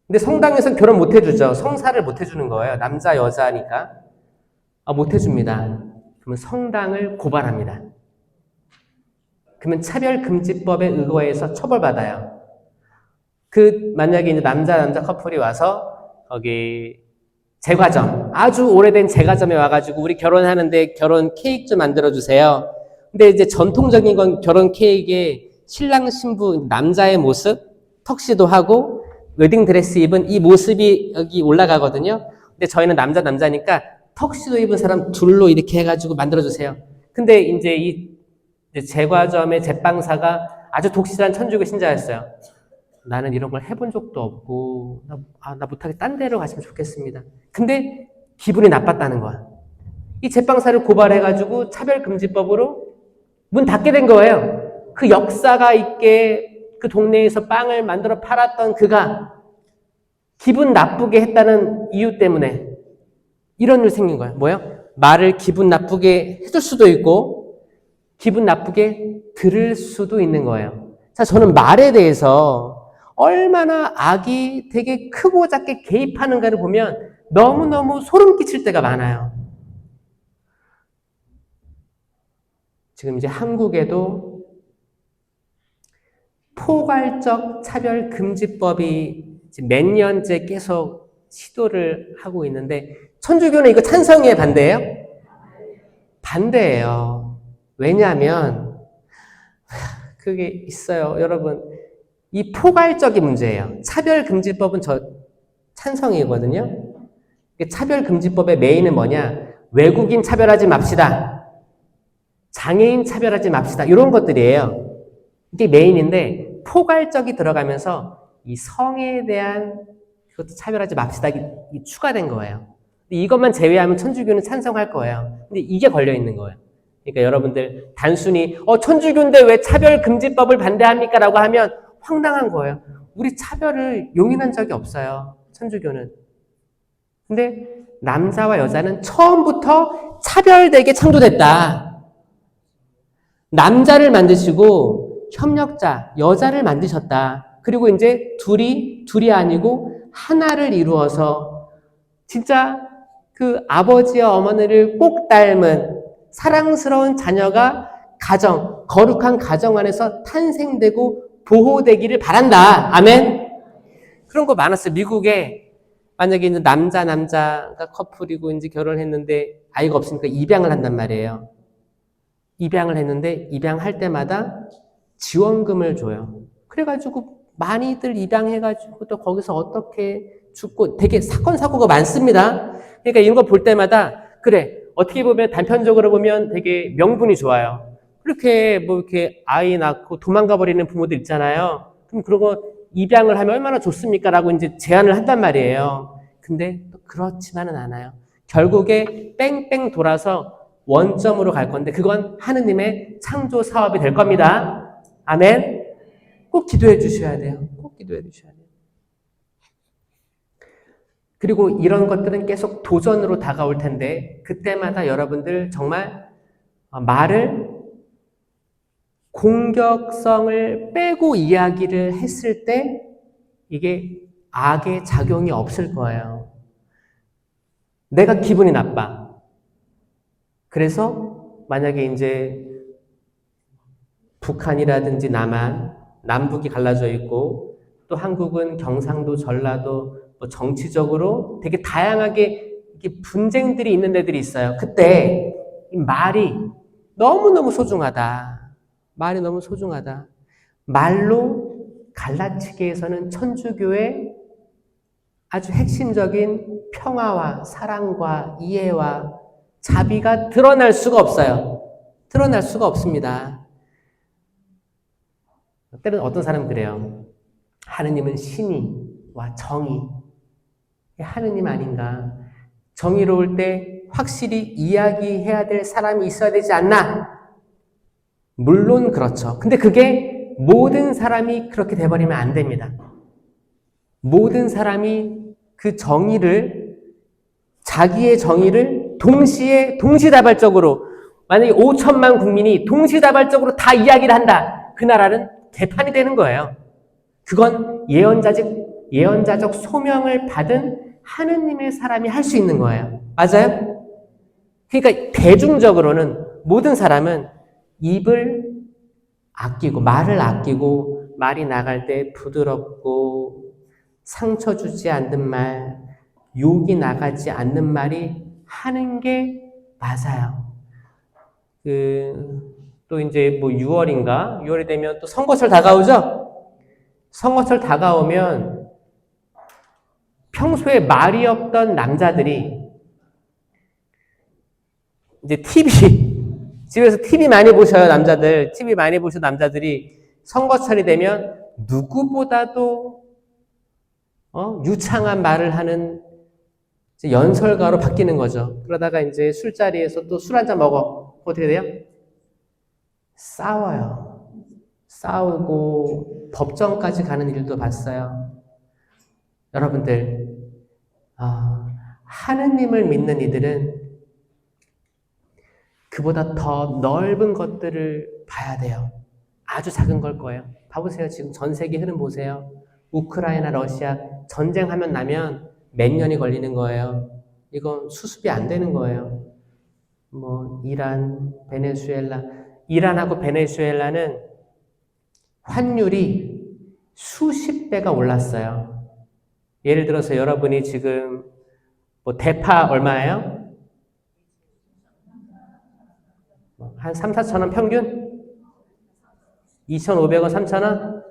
근데 성당에서 결혼 못 해주죠. 성사를 못 해주는 거예요. 남자, 여자니까. 못 해줍니다. 그러면 성당을 고발합니다. 그러면 차별금지법에 의거해서 처벌받아요. 만약에 이제 남자 커플이 와서, 거기, 제과점, 아주 오래된 제과점에 와가지고, 우리 결혼하는데 결혼 케이크 좀 만들어주세요. 근데 이제 전통적인 건 결혼 케이크에 신랑 신부, 남자의 모습, 턱시도 하고, 웨딩드레스 입은 이 모습이 여기 올라가거든요. 근데 저희는 남자니까 턱시도 입은 사람 둘로 이렇게 해가지고 만들어주세요. 근데 이제 이 제과점의 제빵사가 아주 독실한 천주교 신자였어요. 나는 이런 걸 해본 적도 없고, 나 못하게 딴 데로 가시면 좋겠습니다. 근데 기분이 나빴다는 거야. 이 제빵사를 고발해가지고 차별금지법으로 문 닫게 된 거예요. 그 역사가 있게 그 동네에서 빵을 만들어 팔았던 그가 기분 나쁘게 했다는 이유 때문에 이런 일 생긴 거예요. 뭐예요? 말을 기분 나쁘게 해줄 수도 있고 기분 나쁘게 들을 수도 있는 거예요. 자, 저는 말에 대해서 얼마나 악이 되게 크고 작게 개입하는가를 보면 너무너무 소름 끼칠 때가 많아요. 지금 이제 한국에도 포괄적 차별금지법이 몇 년째 계속 시도를 하고 있는데, 천주교는 이거 찬성이에요, 반대예요? 반대예요. 왜냐하면 그게 있어요, 여러분. 이 포괄적인 문제예요. 차별금지법은 찬성이거든요. 차별금지법의 메인은 뭐냐? 외국인 차별하지 맙시다. 장애인 차별하지 맙시다. 이런 것들이에요. 이게 메인인데 포괄적이 들어가면서 이 성에 대한 그것도 차별하지 맙시다. 이 추가된 거예요. 근데 이것만 제외하면 천주교는 찬성할 거예요. 근데 이게 걸려 있는 거예요. 그러니까 여러분들 단순히 천주교인데 왜 차별금지법을 반대합니까? 라고 하면 황당한 거예요. 우리 차별을 용인한 적이 없어요. 천주교는. 근데 남자와 여자는 처음부터 차별되게 창조됐다. 남자를 만드시고 협력자, 여자를 만드셨다. 그리고 이제 둘이 아니고 하나를 이루어서 진짜 그 아버지와 어머니를 꼭 닮은 사랑스러운 자녀가 거룩한 가정 안에서 탄생되고 보호되기를 바란다. 아멘? 그런 거 많았어요. 미국에 만약에 이제 남자가 커플이고 이제 결혼했는데 아이가 없으니까 입양을 한단 말이에요. 입양을 했는데 입양할 때마다 지원금을 줘요. 그래가지고 많이들 입양해가지고 또 거기서 어떻게 죽고 되게 사건 사고가 많습니다. 그러니까 이런 거 볼 때마다 그래 어떻게 보면 단편적으로 보면 되게 명분이 좋아요. 그렇게 뭐 이렇게 아이 낳고 도망가 버리는 부모들 있잖아요. 그럼 그런 거 입양을 하면 얼마나 좋습니까? 라고 이제 제안을 한단 말이에요. 근데 또 그렇지만은 않아요. 결국에 뺑뺑 돌아서 원점으로 갈 건데 그건 하느님의 창조 사업이 될 겁니다. 아멘. 꼭 기도해 주셔야 돼요. 꼭 기도해 주셔야 돼요. 그리고 이런 것들은 계속 도전으로 다가올 텐데 그때마다 여러분들 정말 말을 공격성을 빼고 이야기를 했을 때 이게 악의 작용이 없을 거예요. 내가 기분이 나빠. 그래서 만약에 이제 북한이라든지 남북이 갈라져 있고 또 한국은 경상도, 전라도 뭐 정치적으로 되게 다양하게 이렇게 분쟁들이 있는 데들이 있어요. 그때 이 말이 너무너무 소중하다. 말이 너무 소중하다. 말로 갈라치기에서는 천주교의 아주 핵심적인 평화와 사랑과 이해와 자비가 드러날 수가 없어요. 드러날 수가 없습니다. 때로는 어떤 사람은 그래요. 하느님은 신의와 정의. 하느님 아닌가. 정의로울 때 확실히 이야기해야 될 사람이 있어야 되지 않나? 물론 그렇죠. 근데 그게 모든 사람이 그렇게 돼버리면 안 됩니다. 모든 사람이 그 정의를, 자기의 정의를 동시다발적으로, 만약에 5천만 국민이 동시다발적으로 다 이야기를 한다. 그 나라는 개판이 되는 거예요. 그건 예언자적 소명을 받은 하느님의 사람이 할 수 있는 거예요. 맞아요? 그러니까 대중적으로는 모든 사람은 입을 아끼고 말을 아끼고 말이 나갈 때 부드럽고 상처 주지 않는 말, 욕이 나가지 않는 말이 하는 게 맞아요. 또 이제 뭐 6월이 되면 또 선거철 다가오죠? 선거철 다가오면 평소에 말이 없던 남자들이 이제 집에서 TV 많이 보셔요, 남자들. TV 많이 보셔 남자들이 선거철이 되면 누구보다도 유창한 말을 하는 연설가로 바뀌는 거죠. 그러다가 이제 술자리에서 또 술 한잔 먹어. 어떻게 돼요? 싸워요. 싸우고 법정까지 가는 일도 봤어요. 여러분들, 하느님을 믿는 이들은 그보다 더 넓은 것들을 봐야 돼요. 아주 작은 걸 거예요. 봐보세요. 지금 전 세계 흐름 보세요. 우크라이나, 러시아 전쟁하면 나면 몇 년이 걸리는 거예요. 이건 수습이 안 되는 거예요. 뭐 이란, 베네수엘라. 이란하고 베네수엘라는 환율이 수십 배가 올랐어요. 예를 들어서 여러분이 지금 뭐 대파 얼마예요? 한 3, 4천 원 평균? 2,500원, 3,000원?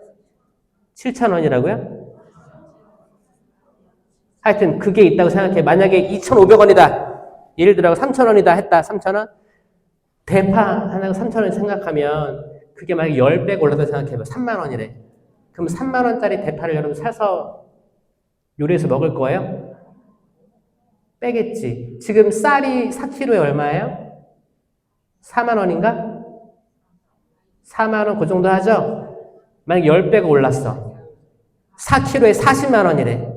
7,000원이라고요? 하여튼 그게 있다고 생각해. 만약에 2,500원이다. 예를 들어 3,000원이다 했다. 3,000원? 대파 하나가 3,000원 생각하면 그게 만약에 10배가 올랐다 생각해봐. 3만 원이래. 그럼 3만 원짜리 대파를 여러분 사서 요리해서 먹을 거예요? 빼겠지. 지금 쌀이 4kg에 얼마예요? 4만 원인가? 4만 원 그 정도 하죠? 만약 10배가 올랐어. 4kg에 40만 원이래.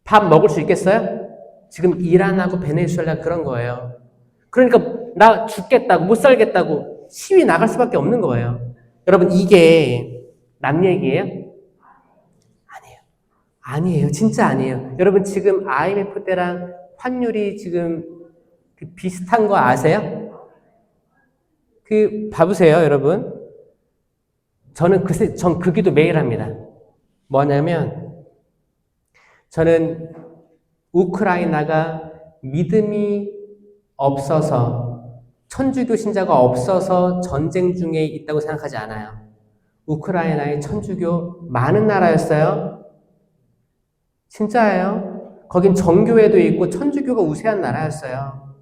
밥 먹을 수 있겠어요? 지금 이란하고 베네수엘라 그런 거예요. 그러니까 나 죽겠다고 못 살겠다고 시위 나갈 수밖에 없는 거예요. 여러분 이게 남 얘기예요? 아니에요. 아니에요. 진짜 아니에요. 여러분 지금 IMF 때랑 환율이 지금 비슷한 거 아세요? 봐보세요, 여러분. 전 그 기도 매일 합니다. 뭐냐면, 저는 우크라이나가 믿음이 없어서, 천주교 신자가 없어서 전쟁 중에 있다고 생각하지 않아요. 우크라이나의 천주교 많은 나라였어요. 진짜예요. 거긴 정교회도 있고 천주교가 우세한 나라였어요.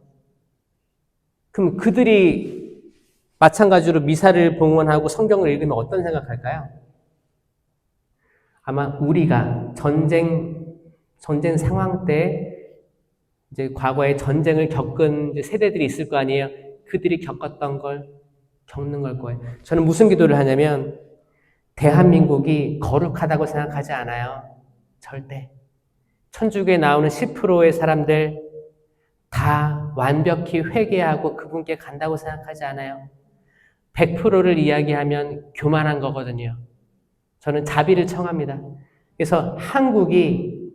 그럼 그들이 마찬가지로 미사를 봉헌하고 성경을 읽으면 어떤 생각할까요? 아마 우리가 전쟁 상황 때 이제 과거에 전쟁을 겪은 이제 세대들이 있을 거 아니에요. 그들이 겪었던 걸 겪는 걸 거예요. 저는 무슨 기도를 하냐면 대한민국이 거룩하다고 생각하지 않아요. 절대. 천주교에 나오는 10%의 사람들 다 완벽히 회개하고 그분께 간다고 생각하지 않아요. 100%를 이야기하면 교만한 거거든요. 저는 자비를 청합니다. 그래서 한국이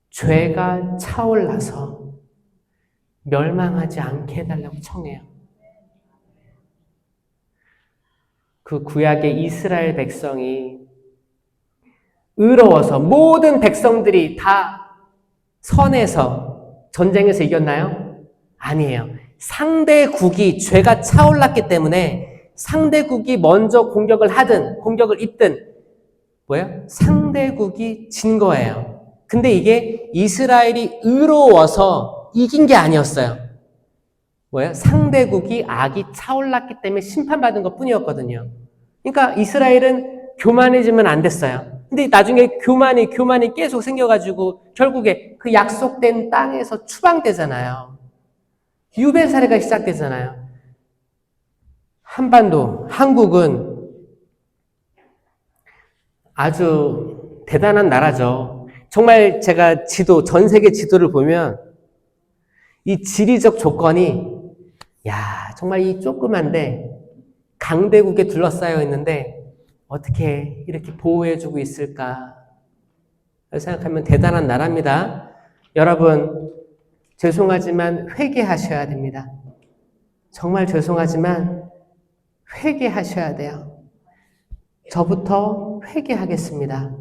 죄가 차올라서 멸망하지 않게 해달라고 청해요. 그 구약의 이스라엘 백성이 의로워서 모든 백성들이 다 선해서 전쟁에서 이겼나요? 아니에요. 상대국이 죄가 차올랐기 때문에 상대국이 먼저 공격을 하든 공격을 입든 상대국이 진 거예요. 근데 이게 이스라엘이 의로워서 이긴 게 아니었어요. 상대국이 악이 차올랐기 때문에 심판받은 것 뿐이었거든요. 그러니까 이스라엘은 교만해지면 안 됐어요. 근데 나중에 교만이 계속 생겨가지고 결국에 그 약속된 땅에서 추방되잖아요. 유배 사례가 시작되잖아요. 한반도, 한국은 아주 대단한 나라죠. 정말 제가 전 세계 지도를 보면 이 지리적 조건이 정말 이 조그만데 강대국에 둘러싸여 있는데 어떻게 이렇게 보호해주고 있을까 생각하면 대단한 나라입니다. 여러분, 죄송하지만 회개하셔야 됩니다. 정말 죄송하지만 회개하셔야 돼요. 저부터 회개하겠습니다.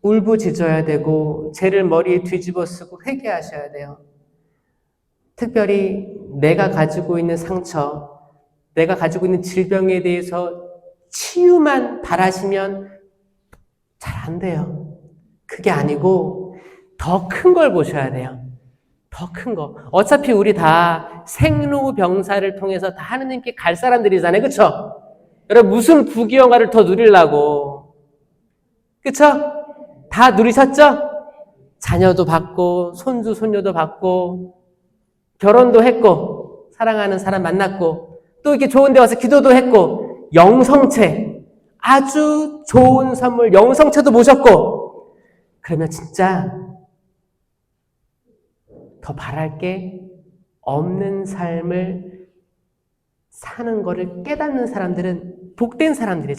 울부짖어야 되고 죄를 머리에 뒤집어 쓰고 회개하셔야 돼요. 특별히 내가 가지고 있는 상처, 내가 가지고 있는 질병에 대해서 치유만 바라시면 잘 안 돼요. 그게 아니고 더 큰 걸 보셔야 돼요. 더 큰 거. 어차피 우리 다 생로병사를 통해서 다 하느님께 갈 사람들이잖아요. 그쵸? 여러분 무슨 부귀영화를 더 누리려고. 그쵸? 다 누리셨죠? 자녀도 받고 손주 손녀도 받고 결혼도 했고 사랑하는 사람 만났고 또 이렇게 좋은 데 와서 기도도 했고 영성체 아주 좋은 선물 영성체도 모셨고 그러면 진짜 더 바랄 게 없는 삶을 사는 거를 깨닫는 사람들은 복된 사람들이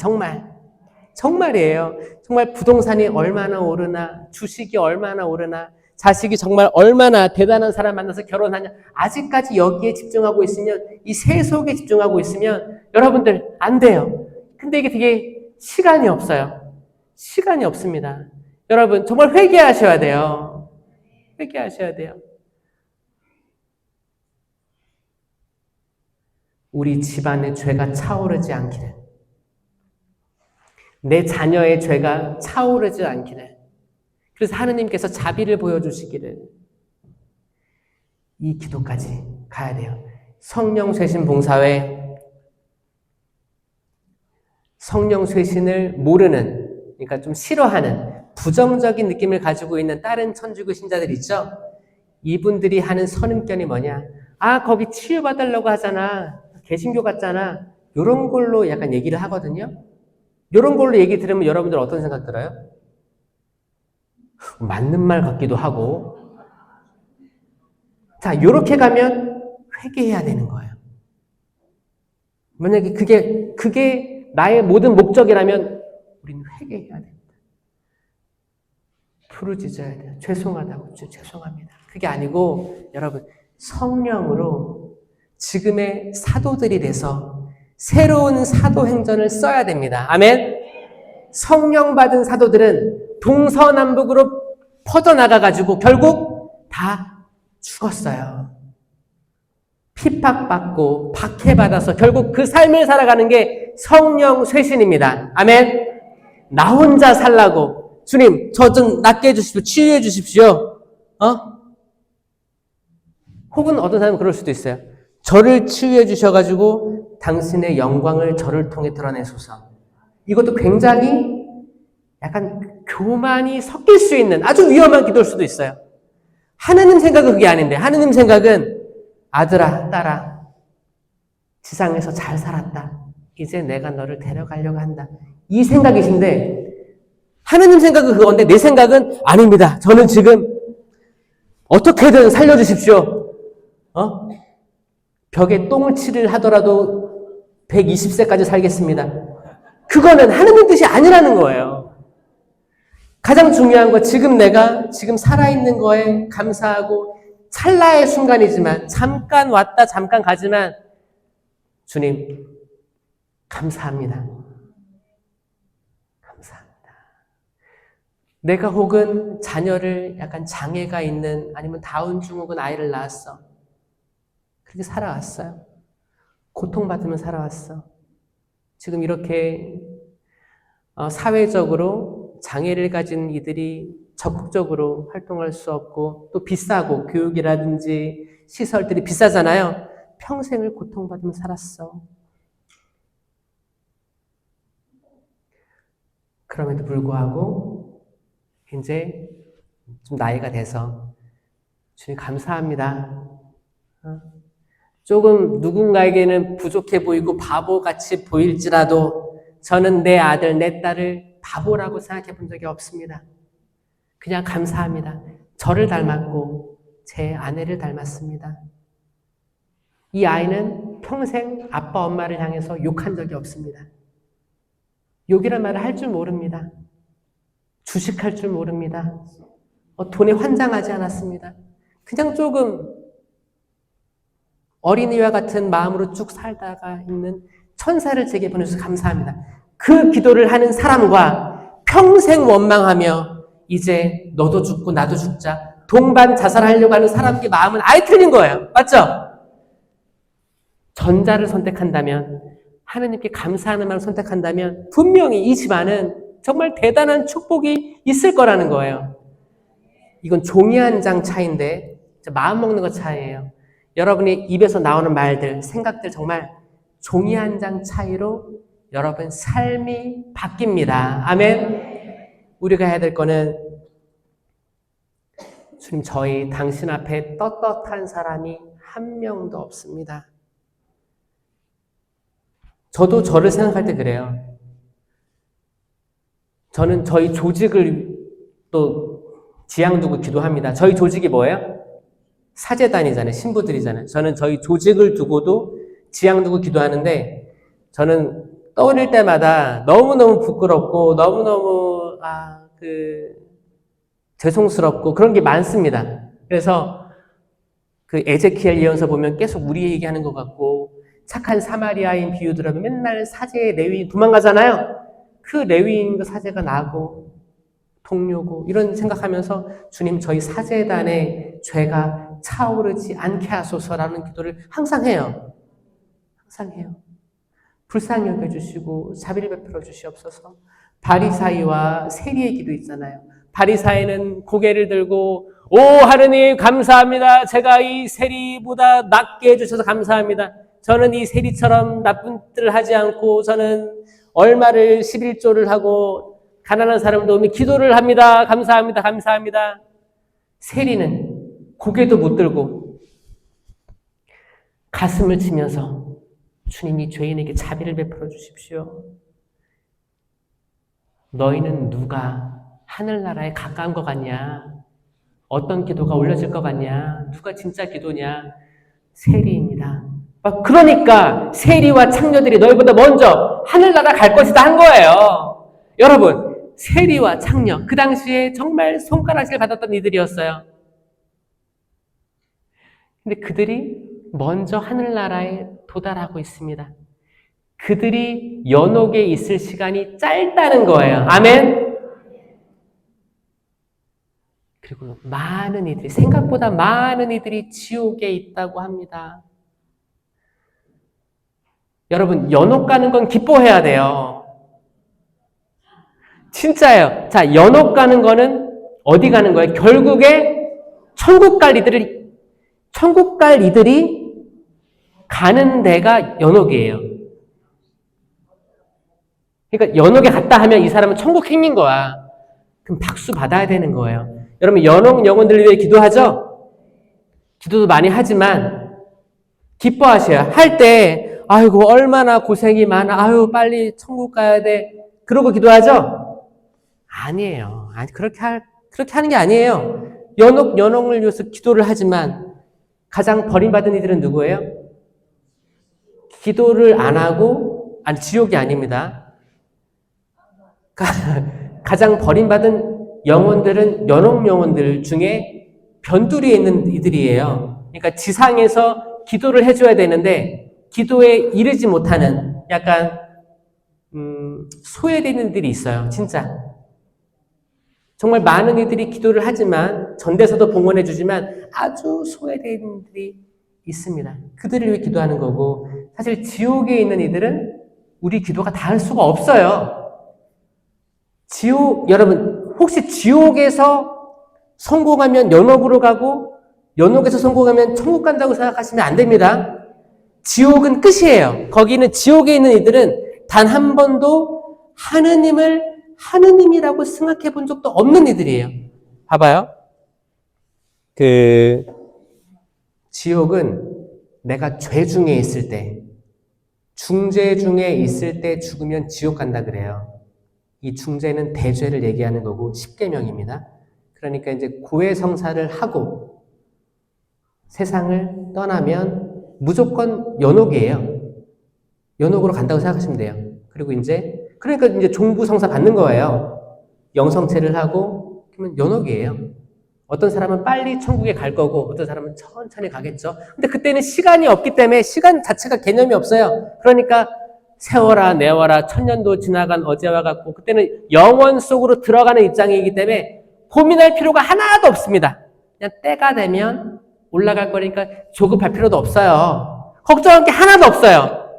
정말이에요. 정말 부동산이 얼마나 오르나 주식이 얼마나 오르나 자식이 정말 얼마나 대단한 사람 만나서 결혼하냐 아직까지 여기에 집중하고 있으면 이 세속에 집중하고 있으면 여러분들 안 돼요. 근데 이게 되게 시간이 없어요. 시간이 없습니다. 여러분 정말 회개하셔야 돼요. 회개하셔야 돼요. 우리 집안의 죄가 차오르지 않기를, 내 자녀의 죄가 차오르지 않기를, 그래서 하느님께서 자비를 보여주시기를, 이 기도까지 가야 돼요. 성령 쇄신 봉사회, 성령 쇄신을 모르는, 그러니까 좀 싫어하는 부정적인 느낌을 가지고 있는 다른 천주교 신자들 있죠? 이분들이 하는 선입견이 뭐냐? 거기 치유받으려고 하잖아. 개신교 같잖아. 이런 걸로 약간 얘기를 하거든요. 이런 걸로 얘기 들으면 여러분들 어떤 생각 들어요? 맞는 말 같기도 하고. 자, 이렇게 가면 회개해야 되는 거예요. 만약에 그게 나의 모든 목적이라면 우리는 회개해야 됩니다. 부르짖어야 돼요. 죄송하다고. 죄송합니다. 그게 아니고 여러분 성령으로 지금의 사도들이 돼서 새로운 사도행전을 써야 됩니다. 아멘? 성령 받은 사도들은 동서남북으로 퍼져나가가지고 결국 다 죽었어요. 핍박받고 박해받아서 결국 그 삶을 살아가는 게 성령 쇄신입니다. 아멘. 나 혼자 살라고 주님 저 좀 낫게 해주십시오. 치유해 주십시오. 혹은 어떤 사람은 그럴 수도 있어요. 저를 치유해 주셔가지고 당신의 영광을 저를 통해 드러내소서. 이것도 굉장히 약간 교만이 섞일 수 있는 아주 위험한 기도일 수도 있어요. 하느님 생각은 그게 아닌데 하느님 생각은 아들아, 딸아, 지상에서 잘 살았다. 이제 내가 너를 데려가려고 한다. 이 생각이신데 하느님 생각은 그건데 내 생각은 아닙니다. 저는 지금 어떻게든 살려주십시오. 벽에 똥을 칠을 하더라도 120세까지 살겠습니다. 그거는 하느님 뜻이 아니라는 거예요. 가장 중요한 거 지금 내가 지금 살아있는 거에 감사하고 찰나의 순간이지만 잠깐 왔다 잠깐 가지만 주님 감사합니다. 감사합니다. 내가 혹은 자녀를 약간 장애가 있는 아니면 다운 증후군 아이를 낳았어. 그렇게 살아왔어요. 고통받으면 살아왔어. 지금 이렇게 사회적으로 장애를 가진 이들이 적극적으로 활동할 수 없고 또 비싸고 교육이라든지 시설들이 비싸잖아요. 평생을 고통받으며 살았어. 그럼에도 불구하고 이제 좀 나이가 돼서 주님 감사합니다. 조금 누군가에게는 부족해 보이고 바보같이 보일지라도 저는 내 아들, 내 딸을 바보라고 생각해 본 적이 없습니다. 그냥 감사합니다. 저를 닮았고 제 아내를 닮았습니다. 이 아이는 평생 아빠, 엄마를 향해서 욕한 적이 없습니다. 욕이란 말을 할 줄 모릅니다. 주식할 줄 모릅니다. 돈에 환장하지 않았습니다. 그냥 조금 어린이와 같은 마음으로 쭉 살다가 있는 천사를 제게 보내주셔서 감사합니다. 그 기도를 하는 사람과 평생 원망하며 이제 너도 죽고 나도 죽자 동반 자살하려고 하는 사람의 마음은 아예 틀린 거예요. 맞죠? 전자를 선택한다면 하느님께 감사하는 마음을 선택한다면 분명히 이 집안은 정말 대단한 축복이 있을 거라는 거예요. 이건 종이 한 장 차이인데 마음 먹는 것 차이예요. 여러분이 입에서 나오는 말들, 생각들 정말 종이 한 장 차이로 여러분 삶이 바뀝니다. 아멘. 우리가 해야 될 거는 주님 저희 당신 앞에 떳떳한 사람이 한 명도 없습니다. 저도 저를 생각할 때 그래요. 저는 저희 조직을 또 지향 두고 기도합니다. 저희 조직이 뭐예요? 사제단이잖아요. 신부들이잖아요. 저는 저희 조직을 두고도 지향 두고 기도하는데 저는 떠올릴 때마다 너무너무 부끄럽고 너무너무 죄송스럽고 그런 게 많습니다. 그래서 그 에제키엘 예언서 보면 계속 우리 얘기하는 것 같고 착한 사마리아인 비유 들어도 맨날 사제의 레위인 도망가잖아요. 그 레위인 그 사제가 나고 동료고 이런 생각하면서 주님 저희 사제단의 죄가 차오르지 않게 하소서라는 기도를 항상 해요. 항상 해요. 불쌍히 여겨주시고 자비를 베풀어 주시옵소서. 바리사이와 세리의 기도 있잖아요. 바리사이는 고개를 들고 오 하느님 감사합니다. 제가 이 세리보다 낫게 해주셔서 감사합니다. 저는 이 세리처럼 나쁜 뜻을 하지 않고 저는 얼마를 11조를 하고 가난한 사람을 도우며 기도를 합니다. 감사합니다. 감사합니다. 세리는 고개도 못 들고 가슴을 치면서 주님이 죄인에게 자비를 베풀어 주십시오. 너희는 누가 하늘나라에 가까운 것 같냐? 어떤 기도가 올려질 것 같냐? 누가 진짜 기도냐? 세리입니다. 그러니까 세리와 창녀들이 너희보다 먼저 하늘나라 갈 것이다 한 거예요. 여러분, 세리와 창녀, 그 당시에 정말 손가락질 받았던 이들이었어요. 근데 그들이 먼저 하늘나라에 도달하고 있습니다. 그들이 연옥에 있을 시간이 짧다는 거예요. 아멘? 그리고 많은 이들이, 생각보다 많은 이들이 지옥에 있다고 합니다. 여러분, 연옥 가는 건 기뻐해야 돼요. 진짜예요. 자, 연옥 가는 거는 어디 가는 거예요? 결국에 천국 갈 이들이 가는 데가 연옥이에요. 그러니까 연옥에 갔다 하면 이 사람은 천국 행인 거야. 그럼 박수 받아야 되는 거예요. 여러분, 연옥 영혼들을 위해 기도하죠? 기도도 많이 하지만 기뻐하셔야 할 때, 아이고 얼마나 고생이 많아, 아유 빨리 천국 가야 돼, 그러고 기도하죠? 아니에요. 아니, 그렇게 하는 게 아니에요. 연옥을 위해서 기도를 하지만 가장 버림받은 이들은 누구예요? 기도를 안 하고, 아니, 지옥이 아닙니다. 가장 버림받은 영혼들은 연옥 영혼들 중에 변두리에 있는 이들이에요. 그러니까 지상에서 기도를 해줘야 되는데 기도에 이르지 못하는 약간 소외되는 이들이 있어요. 진짜. 정말 많은 이들이 기도를 하지만, 전대서도 봉헌해 주지만 아주 소외되는 이들이 있습니다. 그들을 위해 기도하는 거고, 사실 지옥에 있는 이들은 우리 기도가 닿을 수가 없어요. 여러분, 혹시 지옥에서 성공하면 연옥으로 가고, 연옥에서 성공하면 천국 간다고 생각하시면 안 됩니다. 지옥은 끝이에요. 거기는, 지옥에 있는 이들은 단 한 번도 하느님을 하느님이라고 생각해 본 적도 없는 이들이에요. 봐봐요. 지옥은 내가 죄 중에 있을 때, 중죄 중에 있을 때 죽으면 지옥 간다 그래요. 이 중죄는 대죄를 얘기하는 거고 십계명입니다. 그러니까 이제 고해성사를 하고 세상을 떠나면 무조건 연옥이에요. 연옥으로 간다고 생각하시면 돼요. 그리고 그러니까 이제 종부성사 받는 거예요. 영성체를 하고 그러면 연옥이에요. 어떤 사람은 빨리 천국에 갈 거고 어떤 사람은 천천히 가겠죠. 근데 그때는 시간이 없기 때문에 시간 자체가 개념이 없어요. 그러니까 세월아 내월아 천년도 지나간 어제와 같고, 그때는 영원 속으로 들어가는 입장이기 때문에 고민할 필요가 하나도 없습니다. 그냥 때가 되면 올라갈 거니까 조급할 필요도 없어요. 걱정할 게 하나도 없어요.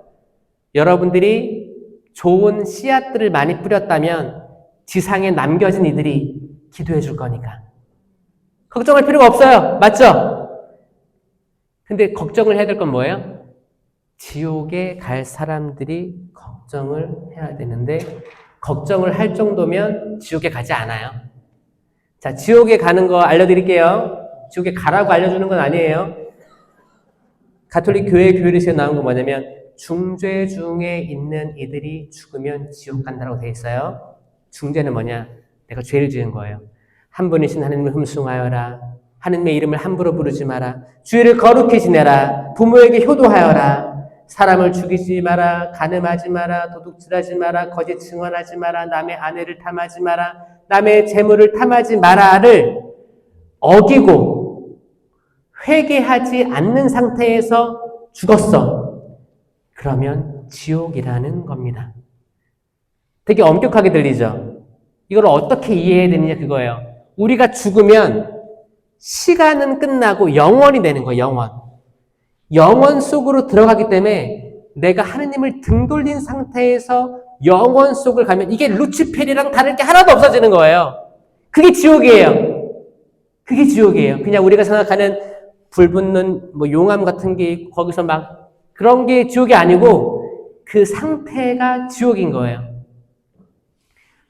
여러분들이 좋은 씨앗들을 많이 뿌렸다면 지상에 남겨진 이들이 기도해 줄 거니까 걱정할 필요가 없어요. 맞죠? 근데 걱정을 해야 될 건 뭐예요? 지옥에 갈 사람들이 걱정을 해야 되는데, 걱정을 할 정도면 지옥에 가지 않아요. 자, 지옥에 가는 거 알려드릴게요. 지옥에 가라고 알려주는 건 아니에요. 가톨릭 교회에서 나온 건 뭐냐면, 중죄 중에 있는 이들이 죽으면 지옥 간다고 되어 있어요. 중죄는 뭐냐? 내가 죄를 지은 거예요. 한 분이신 하나님을 흠숭하여라. 하나님의 이름을 함부로 부르지 마라. 주의를 거룩히 지내라. 부모에게 효도하여라. 사람을 죽이지 마라. 간음하지 마라. 도둑질하지 마라. 거짓 증언하지 마라. 남의 아내를 탐하지 마라. 남의 재물을 탐하지 마라를 어기고 회개하지 않는 상태에서 죽었어. 그러면 지옥이라는 겁니다. 되게 엄격하게 들리죠? 이걸 어떻게 이해해야 되느냐 그거예요. 우리가 죽으면 시간은 끝나고 영원이 되는 거예요. 영원 속으로 들어가기 때문에 내가 하느님을 등 돌린 상태에서 영원 속을 가면 이게 루치페리랑 다를 게 하나도 없어지는 거예요. 그게 지옥이에요. 그게 지옥이에요. 그냥 우리가 생각하는 불 붙는 용암 같은 게 있고 거기서 막 그런 게 지옥이 아니고 그 상태가 지옥인 거예요.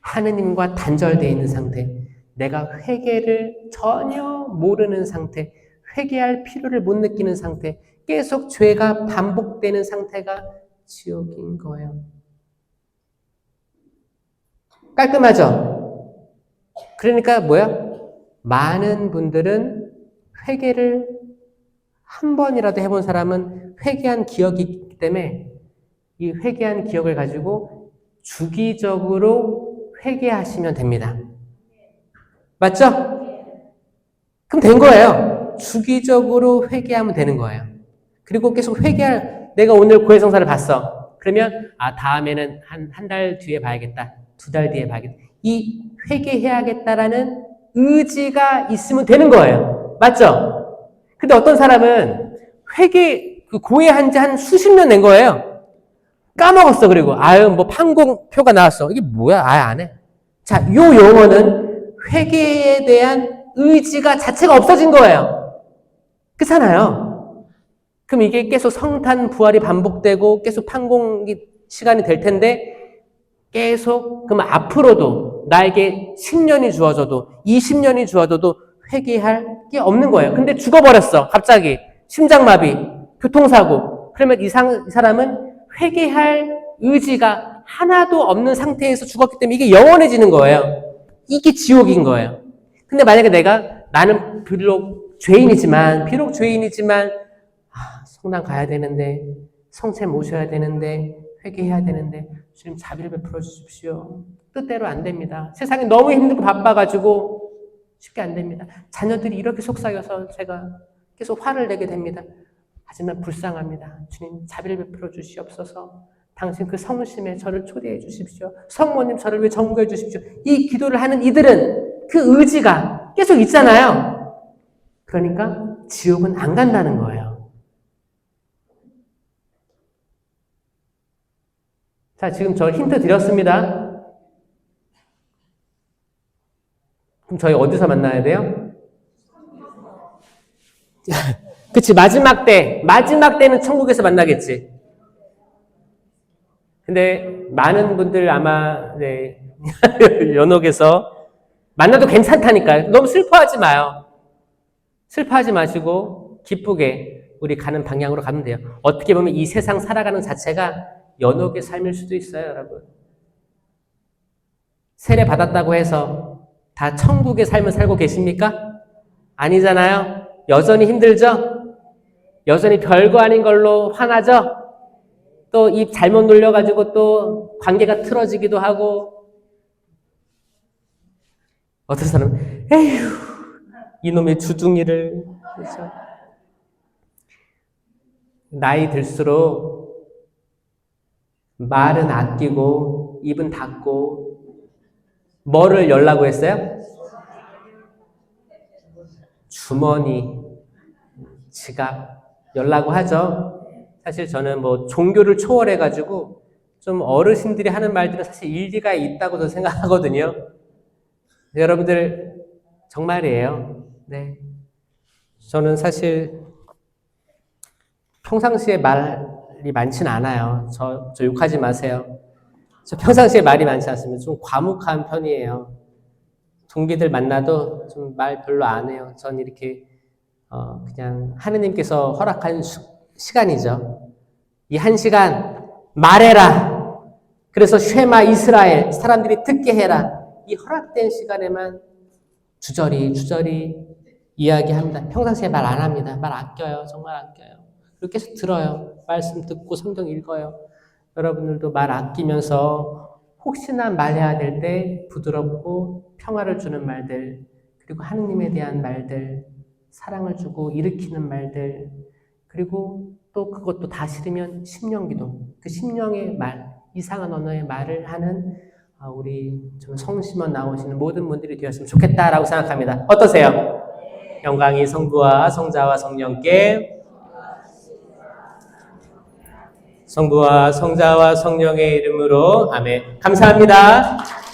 하느님과 단절되어 있는 상태, 내가 회개를 전혀 모르는 상태, 회개할 필요를 못 느끼는 상태, 계속 죄가 반복되는 상태가 지옥인 거예요. 깔끔하죠? 그러니까 많은 분들은 회개를 한 번이라도 해본 사람은 회개한 기억이 있기 때문에 이 회개한 기억을 가지고 주기적으로 회개하시면 됩니다. 맞죠? 그럼 된 거예요. 주기적으로 회개하면 되는 거예요. 그리고 계속 내가 오늘 고해성사를 봤어. 그러면 다음에는 한 달 뒤에 봐야겠다. 2달 뒤에 봐야겠다. 이 회개해야겠다라는 의지가 있으면 되는 거예요. 맞죠? 근데 어떤 사람은 고해한 지 한 수십 년 된 거예요. 까먹었어. 그리고 뭐 판공표가 나왔어. 이게 뭐야? 안 해. 자, 요 용어는 회개에 대한 의지가 자체가 없어진 거예요. 그렇잖아요. 그럼 이게 계속 성탄 부활이 반복되고 계속 판공이 시간이 될 텐데 계속 그럼 앞으로도 나에게 10년이 주어져도 20년이 주어져도 회개할 게 없는 거예요. 근데 죽어버렸어. 갑자기 심장마비, 교통사고. 그러면 이 사람은 회개할 의지가 하나도 없는 상태에서 죽었기 때문에 이게 영원해지는 거예요. 이게 지옥인 거예요. 근데 만약에 나는 비록 죄인이지만 성당 가야 되는데 성체 모셔야 되는데 회개해야 되는데 주님 자비를 베풀어 주십시오. 뜻대로 안 됩니다. 세상이 너무 힘들고 바빠가지고 쉽게 안 됩니다. 자녀들이 이렇게 속삭여서 제가 계속 화를 내게 됩니다. 하지만 불쌍합니다. 주님 자비를 베풀어 주시옵소서. 당신 그 성심에 저를 초대해 주십시오. 성모님 저를 왜 정구해 주십시오. 이 기도를 하는 이들은 그 의지가 계속 있잖아요. 그러니까 지옥은 안 간다는 거예요. 자, 지금 저 힌트 드렸습니다. 그럼 저희 어디서 만나야 돼요? 그치, 마지막 때는 천국에서 만나겠지. 근데 많은 분들 아마 연옥에서 만나도 괜찮다니까요. 너무 슬퍼하지 마요. 슬퍼하지 마시고 기쁘게 우리 가는 방향으로 가면 돼요. 어떻게 보면 이 세상 살아가는 자체가 연옥의 삶일 수도 있어요, 여러분. 세례 받았다고 해서 다 천국의 삶을 살고 계십니까? 아니잖아요. 여전히 힘들죠? 여전히 별거 아닌 걸로 화나죠? 또 입 잘못 놀려가지고 또 관계가 틀어지기도 하고, 어떤 사람은 에휴 이놈의 주둥이를. 그렇죠? 나이 들수록 말은 아끼고 입은 닫고 뭐를 열라고 했어요? 주머니, 지갑 열라고 하죠. 사실 저는 뭐 종교를 초월해가지고 좀 어르신들이 하는 말들은 사실 일리가 있다고 저는 생각하거든요. 여러분들 정말이에요. 네, 저는 사실 평상시에 말이 많진 않아요. 저 욕하지 마세요. 저 평상시에 말이 많지 않습니다. 좀 과묵한 편이에요. 동기들 만나도 좀 말 별로 안 해요. 전 이렇게 그냥 하느님께서 허락한 시간이죠. 이 1시간 말해라. 그래서 쉐마 이스라엘 사람들이 듣게 해라. 이 허락된 시간에만 주저리 이야기합니다. 평상시에 말 안 합니다. 말 아껴요. 정말 아껴요. 그리고 계속 들어요. 말씀 듣고 성경 읽어요. 여러분들도 말 아끼면서 혹시나 말해야 될 때 부드럽고 평화를 주는 말들, 그리고 하느님에 대한 말들, 사랑을 주고 일으키는 말들, 그리고 또 그것도 다 싫으면 심령기도, 그 심령의 말, 이상한 언어의 말을 하는 우리 좀 성심원 나오시는 모든 분들이 되었으면 좋겠다라고 생각합니다. 어떠세요? 영광이 성부와 성자와 성령께, 성부와 성자와 성령의 이름으로 아멘. 감사합니다.